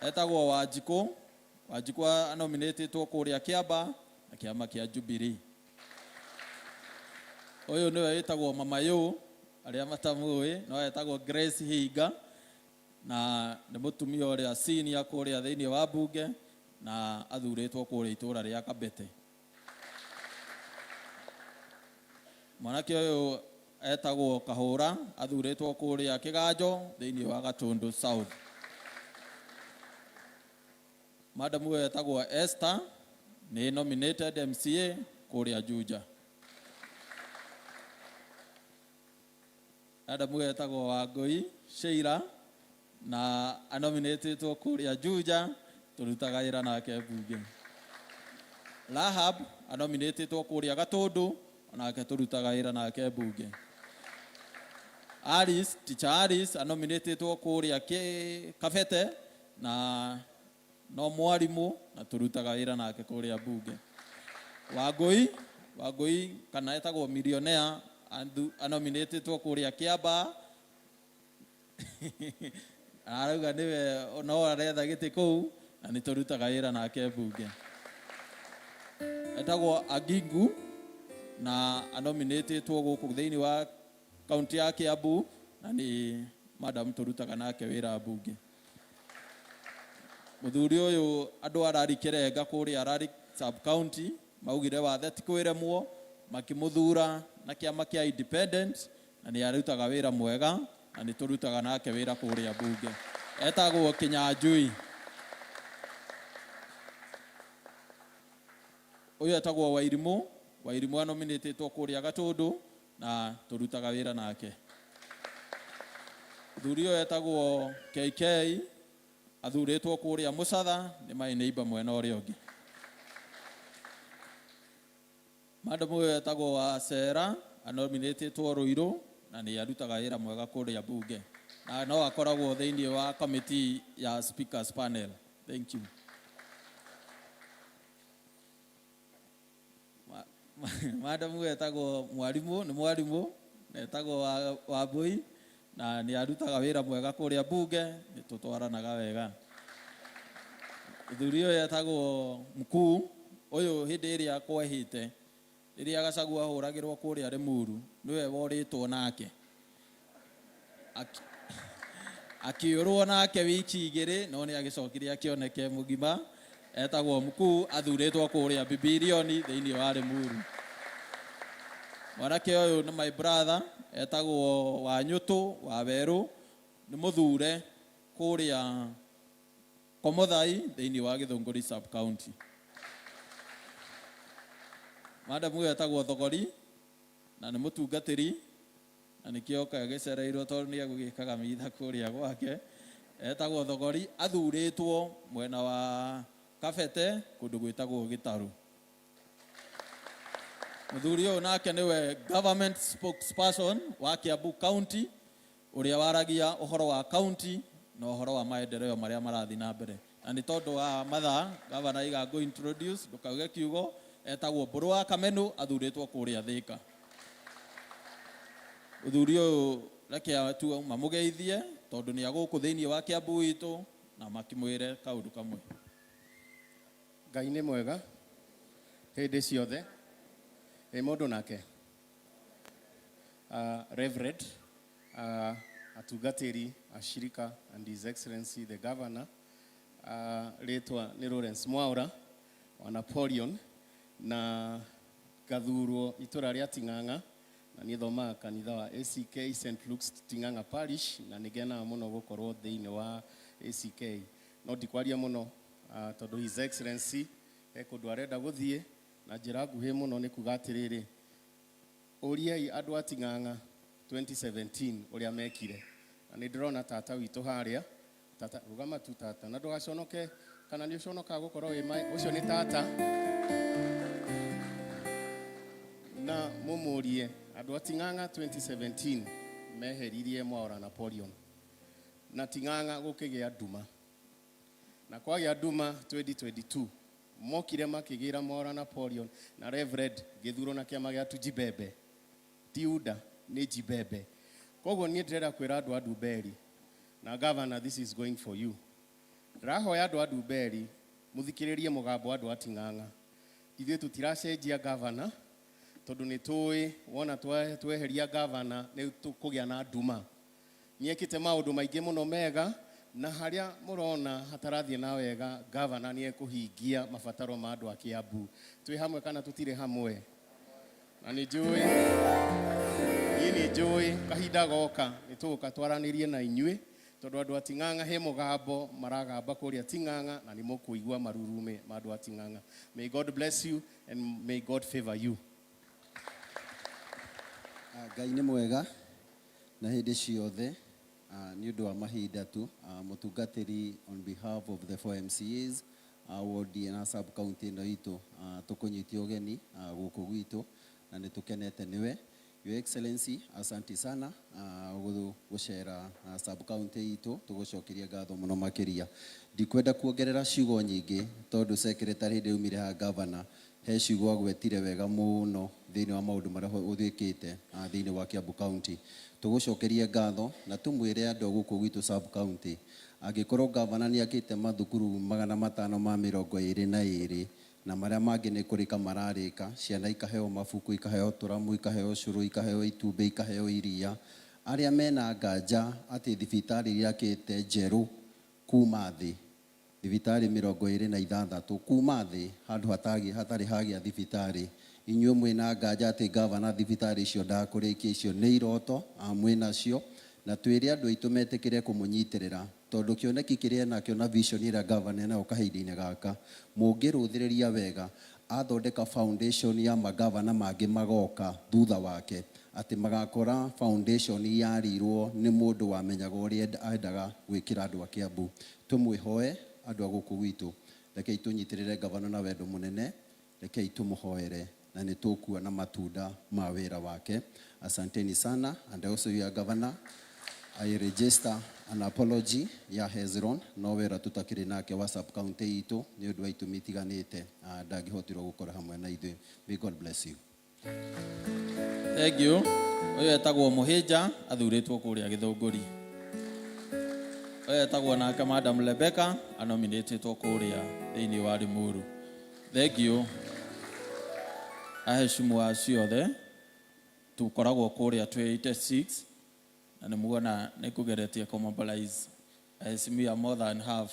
Etagwo Wanjikũ anominatĩtwo kũrĩa Kĩamba na kĩama kĩa Jubilee. Ũyũ nĩwe etagwo Mama Yu, arĩa matamũĩ no etagwo Grace Higa, na nĩ mũtumia ũrĩa senior kũrĩa thĩinĩ wa bunge na athurĩtwo kũrĩa itũũra rĩa Kabete. Mwanake ũyũ etagwo Kahũra, athurĩtwo kũrĩa Kĩganjo thĩinĩ wa Gatũndũ South. Madam ũyũ etagwo Esther nĩ nominated MCA kũrĩa Juja. Madam ũyũ etagwo Wangũi Sheila na anominatetwo kũrĩa Juja, tũrutaga wĩra nake mbunge. Rahab anominatetwo kũrĩa Gatũndũ, onake tũrutaga wĩra nake mbunge. Alice, Teacher Alice anominatetwo kũrĩa Kabete na no mwarimũ na tũrutaga wĩra nake kũrĩa mbunge. Wangũi kana etagwo Millionaire anominatetwo kũrĩa Kiambaa arauga nĩwe no aretha gĩtĩ kũu na nĩ tũrutaga wĩra nake mbunge. Etagwo Agingu na anominatetwo gũkũ thĩinĩ wa kaunti ya Kiambu na nĩ madam tũrutaga nake wĩra mbunge. Mũthuri ũyũ andũ arari Kĩrenga kũrĩa arari sub county maugire wathe ti kwĩremwo makĩmũthura na kĩama kĩa independent na nĩ arutaga wĩra mwega na nĩ tũrutaga nake wĩra kũrĩa mbunge. Etagwo Kĩnyanjui. Ũyũ etagwo Wairimũ anominatetwo kũrĩa Gatũndũ na tũrutaga wĩra nake. Mũthuri ũyũ etagwo KK athurĩtwo kũrĩa Mũcatha nĩ my neighbor mwena ũrĩa ũngĩ. Madam ũyũ etagwo Wacera anominatetwo Rũirũ na nĩ arutaga wĩra mwega kũrĩa mbunge na no akoragwo thĩinĩ wa committee ya speakers panel. Thank you. Madam ũyũ etagwo mwarimũ etagwo Wambui na nĩ arutaga wĩra mwega kũrĩa mbunge, nĩ tũtwaranaga wega. Mũthuri ũyũ etagwo Mkuu, ũyũ hĩndĩ ĩrĩa kwehĩte rĩrĩa Gachagua ahũragĩrwo kũrĩa Limuru nĩwe worĩtwo nake akĩũrwo nake wiki igĩrĩ no nĩ agĩcokire akĩoneke mũgima. Etagwo Mkuu athurĩtwo kũrĩa Bibilioni thĩinĩ wa Limuru. Mwanake ũyũ nĩ my brother etagwo Wanyũtũ wa Werũ, nĩ mũthure kũrĩa Komothai thĩinĩ wa Gĩthũngũri sub county. Madam ũyũ etagwo Thogori na nĩ mũtungatĩri na nĩkĩo agĩcereirwo tondũ nĩ agũgĩkaga mitha kũrĩa gwake. Etagwo Thogori athurĩtwo mwena wa Kabete kũndũ gwĩtagwo Gĩtarũ. Mũthuri ũyũ nake nĩwe government spokesperson wa Kiambu County ũrĩa waragia ũhoro wa county na ũhoro wa maendeleo marĩa marathiĩ na mbere. Na nĩ tondũ wa mathaa governor iga introduce ndũkauge kiugo. Etagwo Mbũrũ wa Kamenũ athurĩtwo kũrĩa Thĩka. Mũthuri ũyũ reke tu mamũgeithie tondũ nĩ agũkũ thĩinĩ wa Kiambu witũ na makĩmwĩre kaũndũ kamwe. Ngai nĩ mwega hĩndĩ ciothe. Mũndũ nake Reverend atungatĩri ashirika and His Excellency the Governor rĩtwa nĩ Lawrence Mwaũra wa Napoleon na gathurwo itũra rĩa Ting'ang'a na nĩ thomaga kanitha wa ACK St. Luke's Ting'ang'a Parish na nĩgenaga mũno gũkorwo thĩinĩ wa ACK. No ndikwaria mũno tondũ His Excellency kũndũ arenda gũthiĩ na njĩra nguhĩ mũno nĩ kuga atĩrĩrĩ, ũriai andũ a Ting'ang'a 2017 ũrĩa mekire. Na nĩ ndĩrona tata witũ harĩa, tata rũgama tu tata na ndũgaconoke kana nĩ ũconokaga gũkorwo wĩ ũcio nĩ tata. Na mũmũrie andũ a Ting'ang'a 2017 meheririe Mwaũra Napoleon na Ting'ang'a gũkĩgĩa nduma, na kwagĩa nduma 2022 mokire makĩgĩra Mwaũra Napoleon na Reverend gĩthurwo na kĩama gĩa Tujibebe ti UDA nĩ Jibebe. Koguo niĩ ndĩrenda kwĩra andũ a Ndumberi na Governor, this is going for you. Ndĩrahoya andũ a Ndumberi mũthikĩrĩrie mũgambo wa andũ a Ting'ang'a. Ithuĩ tũtiracenjia Governor tondũ nĩ tũĩ wona tweheria Governor nĩ tũkũgĩa na nduma. Nĩekĩte maũndũ maingĩ mũno mega na harĩa mũrona hatarathiĩ na wega Governor nĩ ekũhingia mabataro ma andũ a Kiambu. Twĩ hamwe kana tũtirĩ hamwe? Na nĩ njũĩ kahinda goka nĩ tũgũka twaranĩrie na inyuĩ tondu andu ating'ang'a he mugambo maragamba kuria ting'ang'a na ni mukuigua marurume ma andu ating'ang'a. May God bless you and may God favor you. Ngai nĩ mwega na hĩndĩ ciothe nĩ ũndũ wa mahinda tu. Mũtungatĩri on behalf of the 4 MCAs ward na sub county ĩno itũ tũkũnyitia ũgeni gũkũ gwitũ na nĩ tũkenete nĩwe. Your Excellency, asanti sana gũcera sub county itũ, tũgũcokeria ngatho mũno makĩria. Ndikwenda kuongerera ciugo nyingĩ tondũ secretary hĩndĩ umire ha governor he ciugo agwetire wega mũno thĩinĩ wa maũndũ marĩa ũthĩkĩte thĩinĩ wa Kiambu County. Tũgũcokeria ngatho na tũmwĩre andũ gũkũ gwitũ sub county angĩkorwo governor nĩakĩte mathukuru 522 na marĩa mangĩ nĩ kũrĩka mararĩka, ciana ikaheo mabuku, ikaheo tũramu, ikaheo cũrũ, ikaheo itumbĩ, ikaheo iria. Arĩa mena nganja atĩ thibitarĩ irakĩte njerũ kuma thĩ, thibitarĩ 26 kuma thĩ handũ hatarĩ hagĩa thibitarĩ. Inyuĩ mwĩna nganja atĩ governor thibitarĩ icio ndakũrĩkia, icio nĩ iroto mwĩnacio, na twĩre andũ aitũ metĩkĩre kũmũnyitĩrĩra tondũ kĩoneki kĩrĩa nakĩo na vision ĩrĩa governor nayo kahinda-inĩ gaka mũngĩrũthĩrĩria wega athondeka foundation ya magavana mangĩ magoka thutha wake atĩ magakora foundation yarirwo nĩ mũndũ wamenyaga ũrĩa endaga gwĩkĩra andũ a Kiambu. Tũmwĩhoe andũ a gũkũ gwitũ, rekei tũnyitĩrĩre governor na wendo mũnene, rekei tũmũhoere na nĩ tũkuona matunda ma wĩra wake. Asanteni sana. And also your governor, I register an apology ya Hezron no wera tutakĩrĩ nake wa sub county itũ nĩ ũndũ wa itũmi itiganĩte ndangĩhotirwo gũkora hamwe na ithuĩ. May God bless you. Thank you. Ũyũ etagwo Mũhĩnja athurĩtwo kũrĩa Gĩthũngũri. Ũyũ etagwo nake Madam Rebecca anominatĩtwo kũrĩa thĩinĩ wa Limuru. Thank you. Aheshimu acio othe tukoragwo kũrĩa 286 na nĩ muona nĩ kũgeretie kũmobilize aheshimia more than half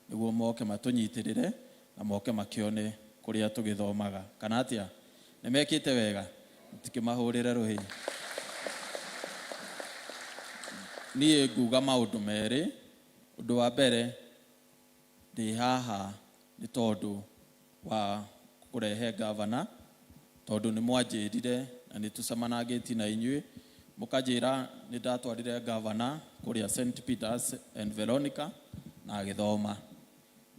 nĩguo moke matũnyitĩrĩre na moke makĩone kũrĩa tũgĩthomaga. Kana atĩa nĩ mekĩte wega, tikĩmahũrĩre rũhĩ. Niĩ nguga maũndũ merĩ. Ũndũ wa mbere ndĩ haha nĩ tondũ wa kũrehe governor, tondũ nĩ mwanjĩrire na nĩ tũcemanagĩti na inyuĩ mũkanjĩra nĩ ndatwarire governor kũrĩa St Peters and Veronica na agĩthoma.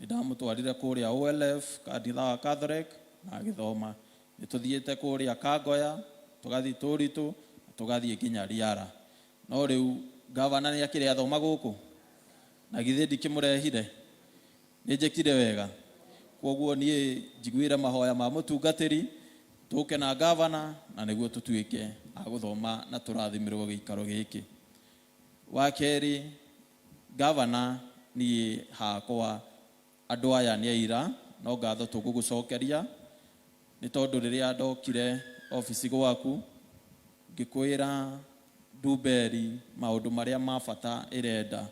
Nĩ ndamũtwarire kũrĩa OLF kanitha wa Catholic na agĩthoma. Nĩ tũthiĩte kũrĩa Kangoya, tũgathiĩ Tũritũ, tũgathiĩ nginya Riara. No rĩu governor nĩ akĩrĩ athoma gũkũ na githĩ ndikĩmũrehire, nĩ njĩkire wega. Koguo niĩ njiguire mahoya ma mũtungatĩri tũke na governor na nĩguo tũtuĩke agũthoma na tũrathimirwo gĩikaro gĩkĩ. Wa kerĩ, governor niĩ hakwa andũ aya nĩ aira no ngatho tũgũgũcokeria nĩ tondũ rĩrĩa ndokire ofici gwaku ngĩkwĩra Ndumberi maũndũ marĩa ma bata ĩrenda,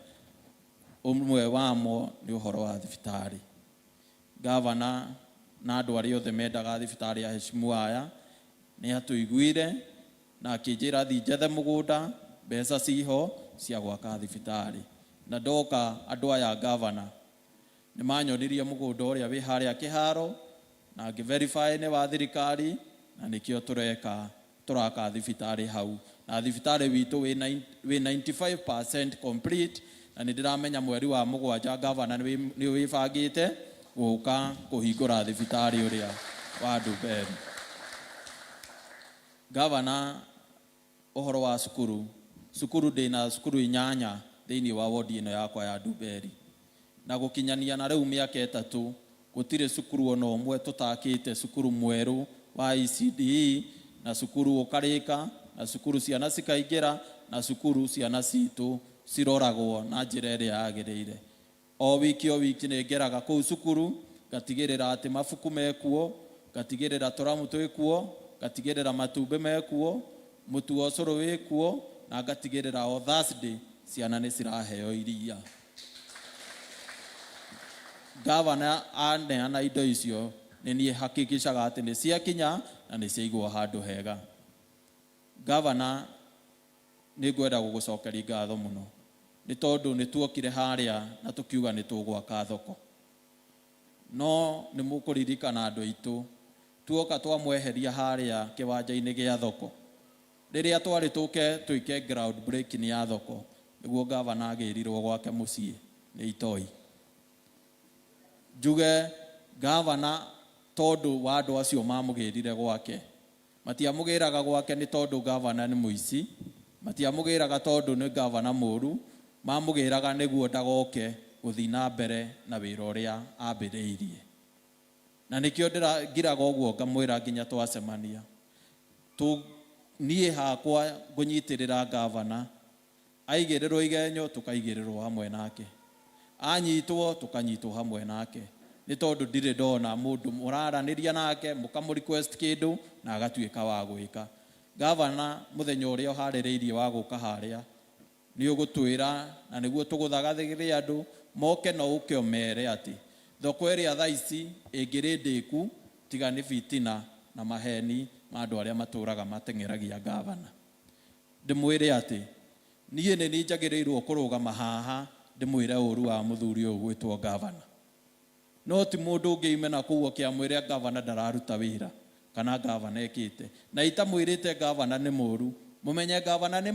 ũmwe wamo nĩ ũhoro wa thibitarĩ. Governor na andũ arĩa othe mendaga thibitarĩ ya aheshimu aya nĩ atũiguire na akĩnjĩra thiĩ njethe mũgũnda mbeca ciho cia gwaka thibitarĩ. Na ndoka andũ aya governor nĩ manyonirie mũgũnda ũrĩa wĩ harĩa kĩharo na ngĩverify nĩ wa thirikari na nĩkĩo tũraka thibitarĩ hau. Na thibitarĩ witũ wĩ 95% complete na nĩ ndĩramenya mweri wa mũgwanja governor nĩ wĩbangĩte gũka kũhingũra thibitarĩ ũrĩa wa Ndumberi. Governor, ũhoro wa cukuru ndĩna cukuru 8 thĩinĩ wa wodi ĩno yakwa ya Ndumberi. Na gũkinyania na rĩu mĩaka 3 gũtirĩ cukuru ona ũmwe tũtakĩte cukuru mwerũ wa ECDE na cukuru ũkarĩka na cukuru ciana cikaingĩra na cukuru ciana citũ ciroragwo na njĩra ĩrĩa yagĩrĩire. O wiki nĩ ngeraga kũu cukuru ngatigĩrĩra atĩ mabuku mekuo, ngatigĩrĩra tũramu twĩkuo, ngatigĩrĩra matumbĩ mekuo, mũtu wa ũcũrũ wĩkuo na ngatigĩrĩra o Thursday ciana nĩ ciraheo iria. Governor aneana indo icio nĩ niĩ hakikishaga atĩ nĩ ciakinya na nĩ ciaigwo handũ hega. Governor, nĩ ngwenda gũgũcokeria ngatho mũno nĩ tondũ nĩ tuokire harĩa na tũkiuga nĩ tũgwaka thoko. No nĩ mũkũririkana andũ aitũ, tuoka twamweheria harĩa kĩwanja-inĩ gĩa thoko. Rĩrĩa twarĩ tũke twĩke ground breaking ya thoko, nĩguo gavana agĩrirwo gwake mũciĩ nĩ itoi. Njuge gavana tondũ wa andũ acio mamũgĩrire gwake, matiamũgĩraga gwake nĩ tondũ gavana nĩ mũici, matiamũgĩraga tondũ nĩ gavana mũru, mamũgĩraga nĩguo ndagoke gũthiĩ na mbere na wĩra ũrĩa ambĩrĩirie. Na nĩkĩo ngiraga ũguo ngamwĩra nginya twacemania. Niĩ hakwa ngũnyitĩrĩra gavana, aigĩrĩrwo igenyo tũkaigĩrĩrwo hamwe nake, anyitwo tũkanyitwo hamwe nake, nĩ tondũ ndirĩ ndona mũndũ mũraranĩria nake mũkamũ-request kĩndũ na agatuĩka wa gwĩka. Gavana mũthenya ũrĩa ũharĩrĩirie wa gũka harĩa nĩ ũgũtwĩra na nĩguo tũgũthagathĩre andũ moke na ũke ũmere atĩ thoko ĩrĩa thaa ici ĩngĩrĩ ndĩku tiga nĩ fitina na maheni ma andũ arĩa matũraga mateng'eragia gavana. Ndĩmwĩre atĩ niĩ nĩ njagĩrĩirwo kũrũgama haha ndĩmwĩre ũru wa mũthuri ũyũ gwĩtwo gavana. No ti mũndũ ũngĩ imena kũu akĩamwĩre gavana ndararuta wĩra kana gavana ekĩte. Na itamwĩrĩte gavana nĩ mũru, mũmenye gavana nĩ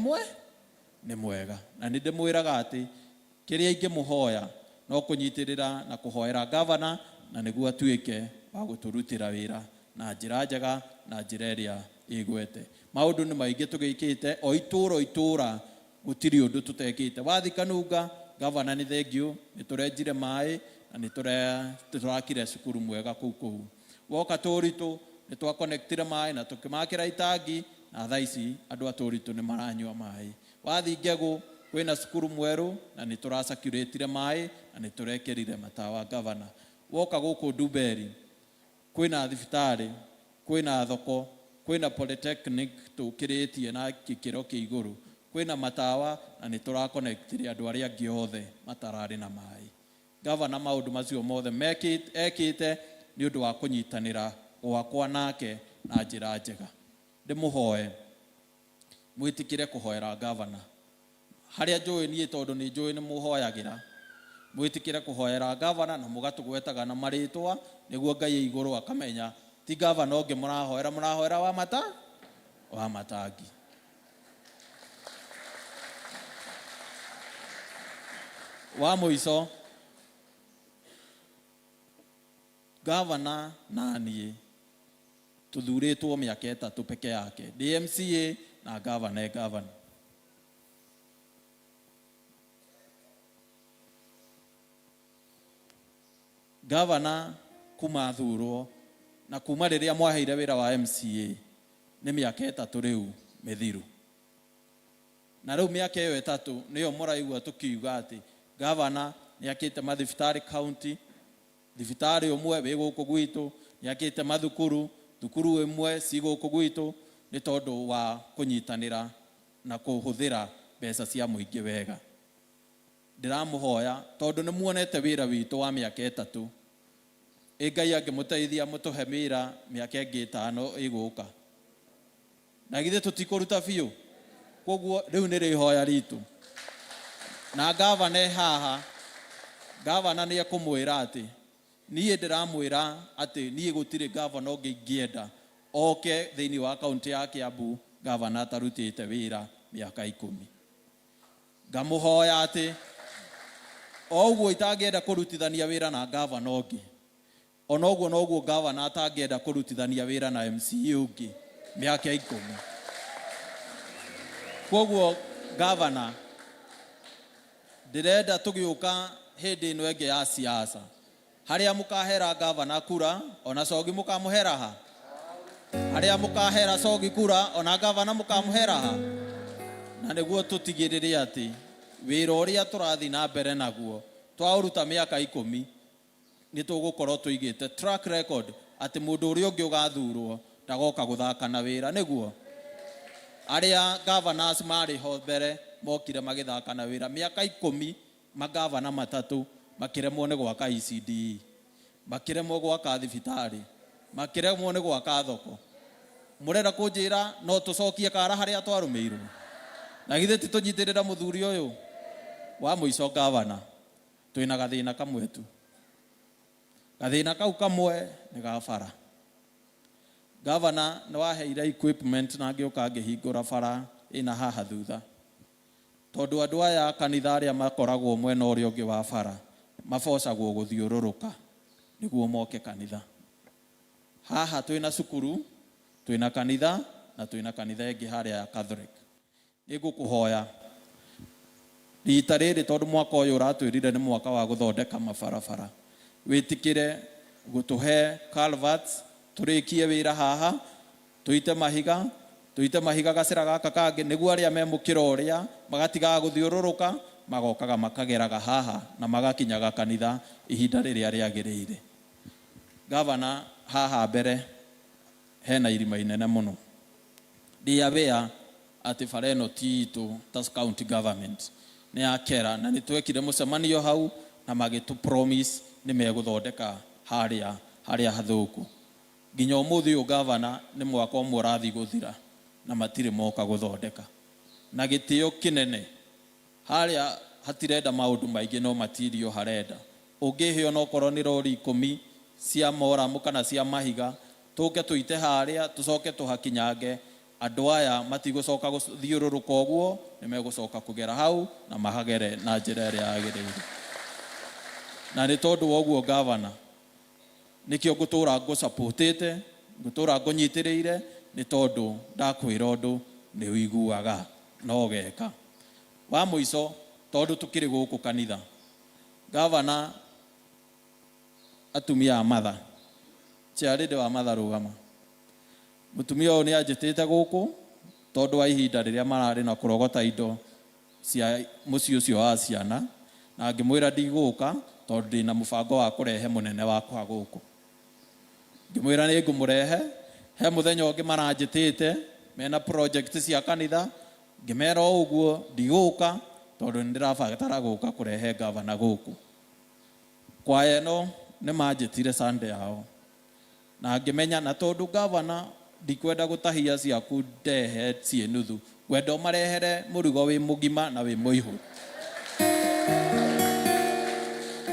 mwega. Na nĩ ndĩmwĩraga atĩ kĩrĩa ingĩmũhoya no kũnyitĩrĩra na kũhoera gavana na nĩguo atuĩke wa gũtũrutĩra wĩra na njĩra njega na njĩra ĩrĩa ĩgwete. Maũndũ nĩ maingĩ tũgĩkĩte, o itũũra gũtirĩ ũndũ tũtekĩte. Wathi Kanunga, gavana nĩ thengiũ, nĩ tũrenjire maĩ na nĩ tũrakire cukuru mwega kũu. Woka Tũritũ nĩ twakonektire maĩ na tũkĩmakĩra itangi na thaa ici andũ a Tũritũ nĩ maranyua maĩ. Wathi Ngegũ kwĩna cukuru mwerũ na nĩ tũracakũrĩtire maĩ na nĩ tũrekĩrire matawa gavana. Woka gũkũ Nduberi kwĩna thibitarĩ, kwĩna thoko, kwĩna polytechnic tũkĩrĩtie na gĩkĩro kĩa igũrũ, kwĩna matawa na nĩ tũrakonektire andũ arĩa angĩ othe matararĩ na maĩ. Gavana maũndũ macio mothe ekĩte nĩ ũndũ wa kũnyitanĩra gwakwa nake na njĩra njega. Ndĩmũhoe mwĩtĩkĩre kũhoera gavana harĩa njũĩ niĩ tondũ nĩ njũĩ nĩ mũhoyagĩra, mwĩtĩkĩre kũhoera gavana na mũgatũgwetaga na marĩtwa nĩguo Ngai igũrũ akamenya ti gavana ũngĩ mũrahoera wa matangi. Wa mũico, gavana na niĩ tũthurĩtwo mĩaka 3 peke yake, DMCA na gavana gavana. Gavana kuma athurwo na kuma rĩrĩa mwaheire wĩra wa MCA nĩ mĩaka 3 rĩu mĩthiru. Na rĩu mĩaka ĩyo 3 nĩyo mũraigua tũkiuga atĩ gavana nĩ akĩte mathibitarĩ county, thibitarĩ ũmwe wĩ gũkũ gwitũ, nĩ akĩte mathukuru, thukuru ĩmwe ci gũkũ gwitũ, nĩ tondũ wa kũnyitanĩra na kũhũthĩra mbeca cia mũingĩ wega. Ndĩramũhoya tondũ nĩ muonete wĩra witũ wa mĩaka 3, Ngai angĩmũteithia mũtũhe wĩra mĩaka ĩngĩ 5 ĩgũka. Na githĩ tũtikũruta biũ? Koguo rĩu nĩ rĩhoya ritũ. Na gavana haha, gavana nĩ ekũmwĩra atĩ niĩ ndĩramwĩra atĩ niĩ gũtirĩ gavana ũngĩ ingĩenda oke thĩinĩ wa kaunti ya Kiambu gavana atarutĩte wĩra mĩaka 10. Ngamũhoya atĩ o ũguo itangĩenda kũrutithania wĩra na gavana ũngĩ, ona ũguo noguo gavana atangĩenda kũrutithania wĩra na MCA ũngĩ mĩaka 10. Koguo gavana ndĩrenda tũgĩũka hĩndĩ ĩno ĩngĩ ya siasa, harĩa mũkahera gavana kura ona Cogi mũkamũhera ha, harĩa mũkahera Cogi kura ona gavana mũkamũhera ha. Na nĩguo tũtigĩrĩre atĩ wĩra ũrĩa tũrathiĩ na mbere naguo twaũruta mĩaka 10 nĩ tũgũkorwo tũigĩte track record atĩ mũndũ ũrĩa ũngĩ ũgathurwo ndagoka gũthaka na wĩra. Nĩguo arĩa governors marĩ ho mbere mokire magĩthaka na wĩra mĩaka 10, magavana 3 makĩremwo nĩ gwaka ECD, makĩremwo gwaka thibitarĩ, makĩremwo nĩ gwaka thoko. Mũrenda kũnjĩra no tũcokie kara harĩa twarũmĩirwo? Na githĩ tũnyitĩrĩra mũthuri ũyũ? wa muico gavana twina gathina kamwe tu. Gathina kau kamwe ni ga bara. Gavana no aheire equipment na ngioka ngihingura bara ina haha thutha. Tondu andu aya kanitha aria makoragwo mwena uria ungi wa bara mabocagwo guthiururuka niguo moke kanitha. Haha twina cukuru, twina kanitha na twina kanitha ingi haria ya Catholic. Nigukuhoya rita riri tondu mwaka uyu uratwirire ni mwaka wa guthondeka mabarabara, witikire gutuhe culverts turikie wira haha, tuite mahiga gacira gaka kangi niguo aria memukira uria magatiga guthiururuka magokaga makageraga haha na magakinyaga kanitha ihinda riria riagirire. Gavana haha mbere hena irima inene muno. Ndiawea ati bara ino ti itu ta county government ni akera na ni twekire mucemanio hau na magitu promise ni meguthondeka haria hathuku. Nginya umuthi uyu gavana ni mwaka umwe urathi guthira na matire moka guthondeka na gitio kinene haria hatirenda maundu maingi no material harenda. Ungihio no korwo ni rori 10 cia moramu kana cia mahiga tuke tuite haria tucoke tuhakinyange. Andu aya matigucoka guthiururuka uguo ni megucoka kugera hau na mahagere na njira iria yagirire. Na ni tondu woguo gavana nikio ngutura ngucapotete ngutura ngunyitiriire ni tondu ndakwira undu ni uiguaga no geka. Wa muico tondu tukiri guku kanitha, gavana atumia a matha ciarinde wa matha rugama. Mutumia uyu ni anjitite guku tondu wa ihinda riria marari na kurogota indo cia muci ucio wa ciana na ngimwira ndiguka tondu ndina mubango wa kurehe munene wakwa guku. Ngimwira ni ngumurehe he muthenya ungi maranjitite mena project cia kanitha, ngimera uguo ndiguka tondu ndirabatara guka kurehe gavana guku. Kwa eno ni manjitire Sunday yao na ngimenya na tondu gavana ndikwenda gutahia ciaku ndehe cie nuthu, wenda marehere murugo wi mugima na wi muihu.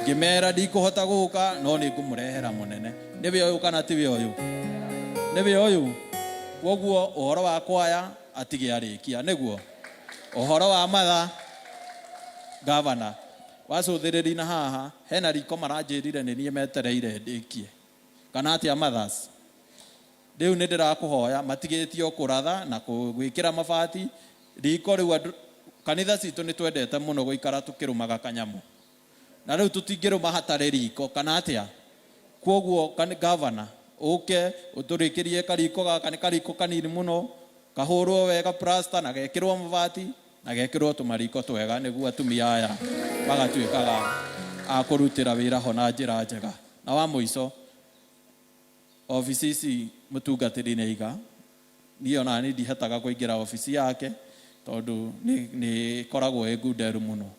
Ngimera ndikuhota guka no ni ngumurehera munene. Niwe uyu kana tiwe uyu? Niwe uyu? Koguo uhoro wa kwaya atige arikia niguo. Uhoro wa matha gavana wacuthiriri na haha hena riko maranjirire ni nie metereire ndikie kana atia mathas. Riu ni ndirakuhoya matigitio kuratha na gwikira mabati riko riu kanitha citu ni twendete muno guikara tukirumaga kanyamu na riu tutingiruma hatari riko kana atia. Koguo gavana uke uturikirie kariko gaka ni kariko kanini muno kahurwo wega plaster na gekirwo mabati na gekirwo tumariko twega niguo atumia aya magatuikaga a kurutira wira ho na njira njega. Na wa muico ofisi ici mutungatiri ni iga niyo na ni ndihataga kuingira ofisi yake tondu ni koragwo egunderu muno.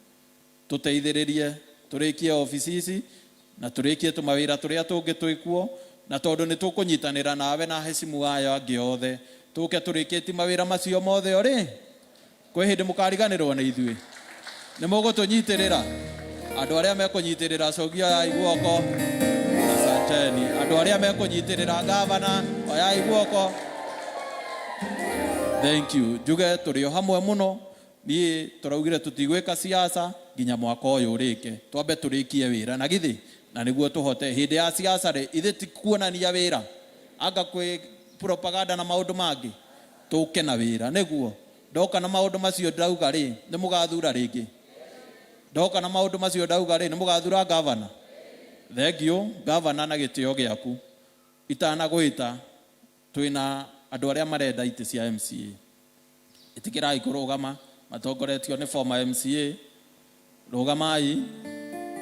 Tuteithiririe turikie ofisi ici na turikie tumawira turia tungi twikuo na tondu ni tukunyitanira nawe na hecimu ayo angi othe tuke turikitie mawira macio mothe ori kwi hindi mukariganirwo ni ithui ni mugutunyitirira. Andu aria mekunyitirira cogia iguoko asanteni. Andu aria mekunyitirira gavana oya iguoko thank you. Juge turio hamwe muno ni turaugire tutigwika siasa nginya mwaka uyu urike twambe turikie wira na githi na niguo tuhote hindi ya siasa ri ithi tikuonania wira anga kwi propaganda na maundu mangi tuke na wira niguo ndoka na maundu macio ndauga ri ni mugathura ringi ndoka na maundu macio ndauga ri ni mugathura gavana. Thank you gavana na gitio giaku itana gwita twina andu aria marenda ite cia MCA itikirai kurugama matongoretio ni former MCA rugamai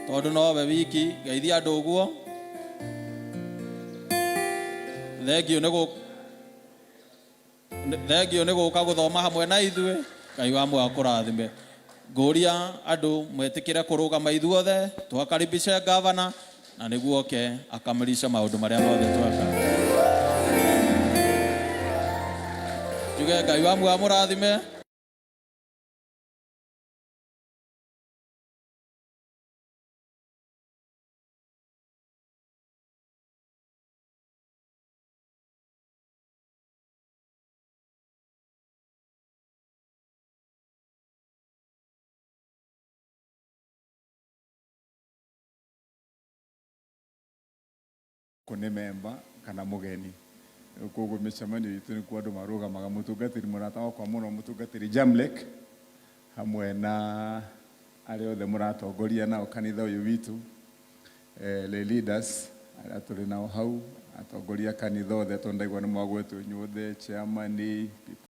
tondu nowe wiki geithia andu uguo. Thengio ni guka guthoma hamwe na ithui Ngai wa mwe akurathime. Nguria andu mwetikire kurugama ithuothe twakaribisha gavana na niguo ke akamilisha maundu maria mothe tweka. Juge Ngai wa mwe amurathime. kone memba kana mugeni koguo mĩcemanio itũ nĩ kuo andũ marũgamaga mũtungatĩri mũrata wakwa mũno mũtungatĩri Jamlek hamwe na arĩa othe mũratongoria nao kanitha ũyũ witũ le leaders arĩa tũrĩ nao hau atongoria kanitha othe tondũ ndaigua nĩ mwagwetwo inyuothe chairman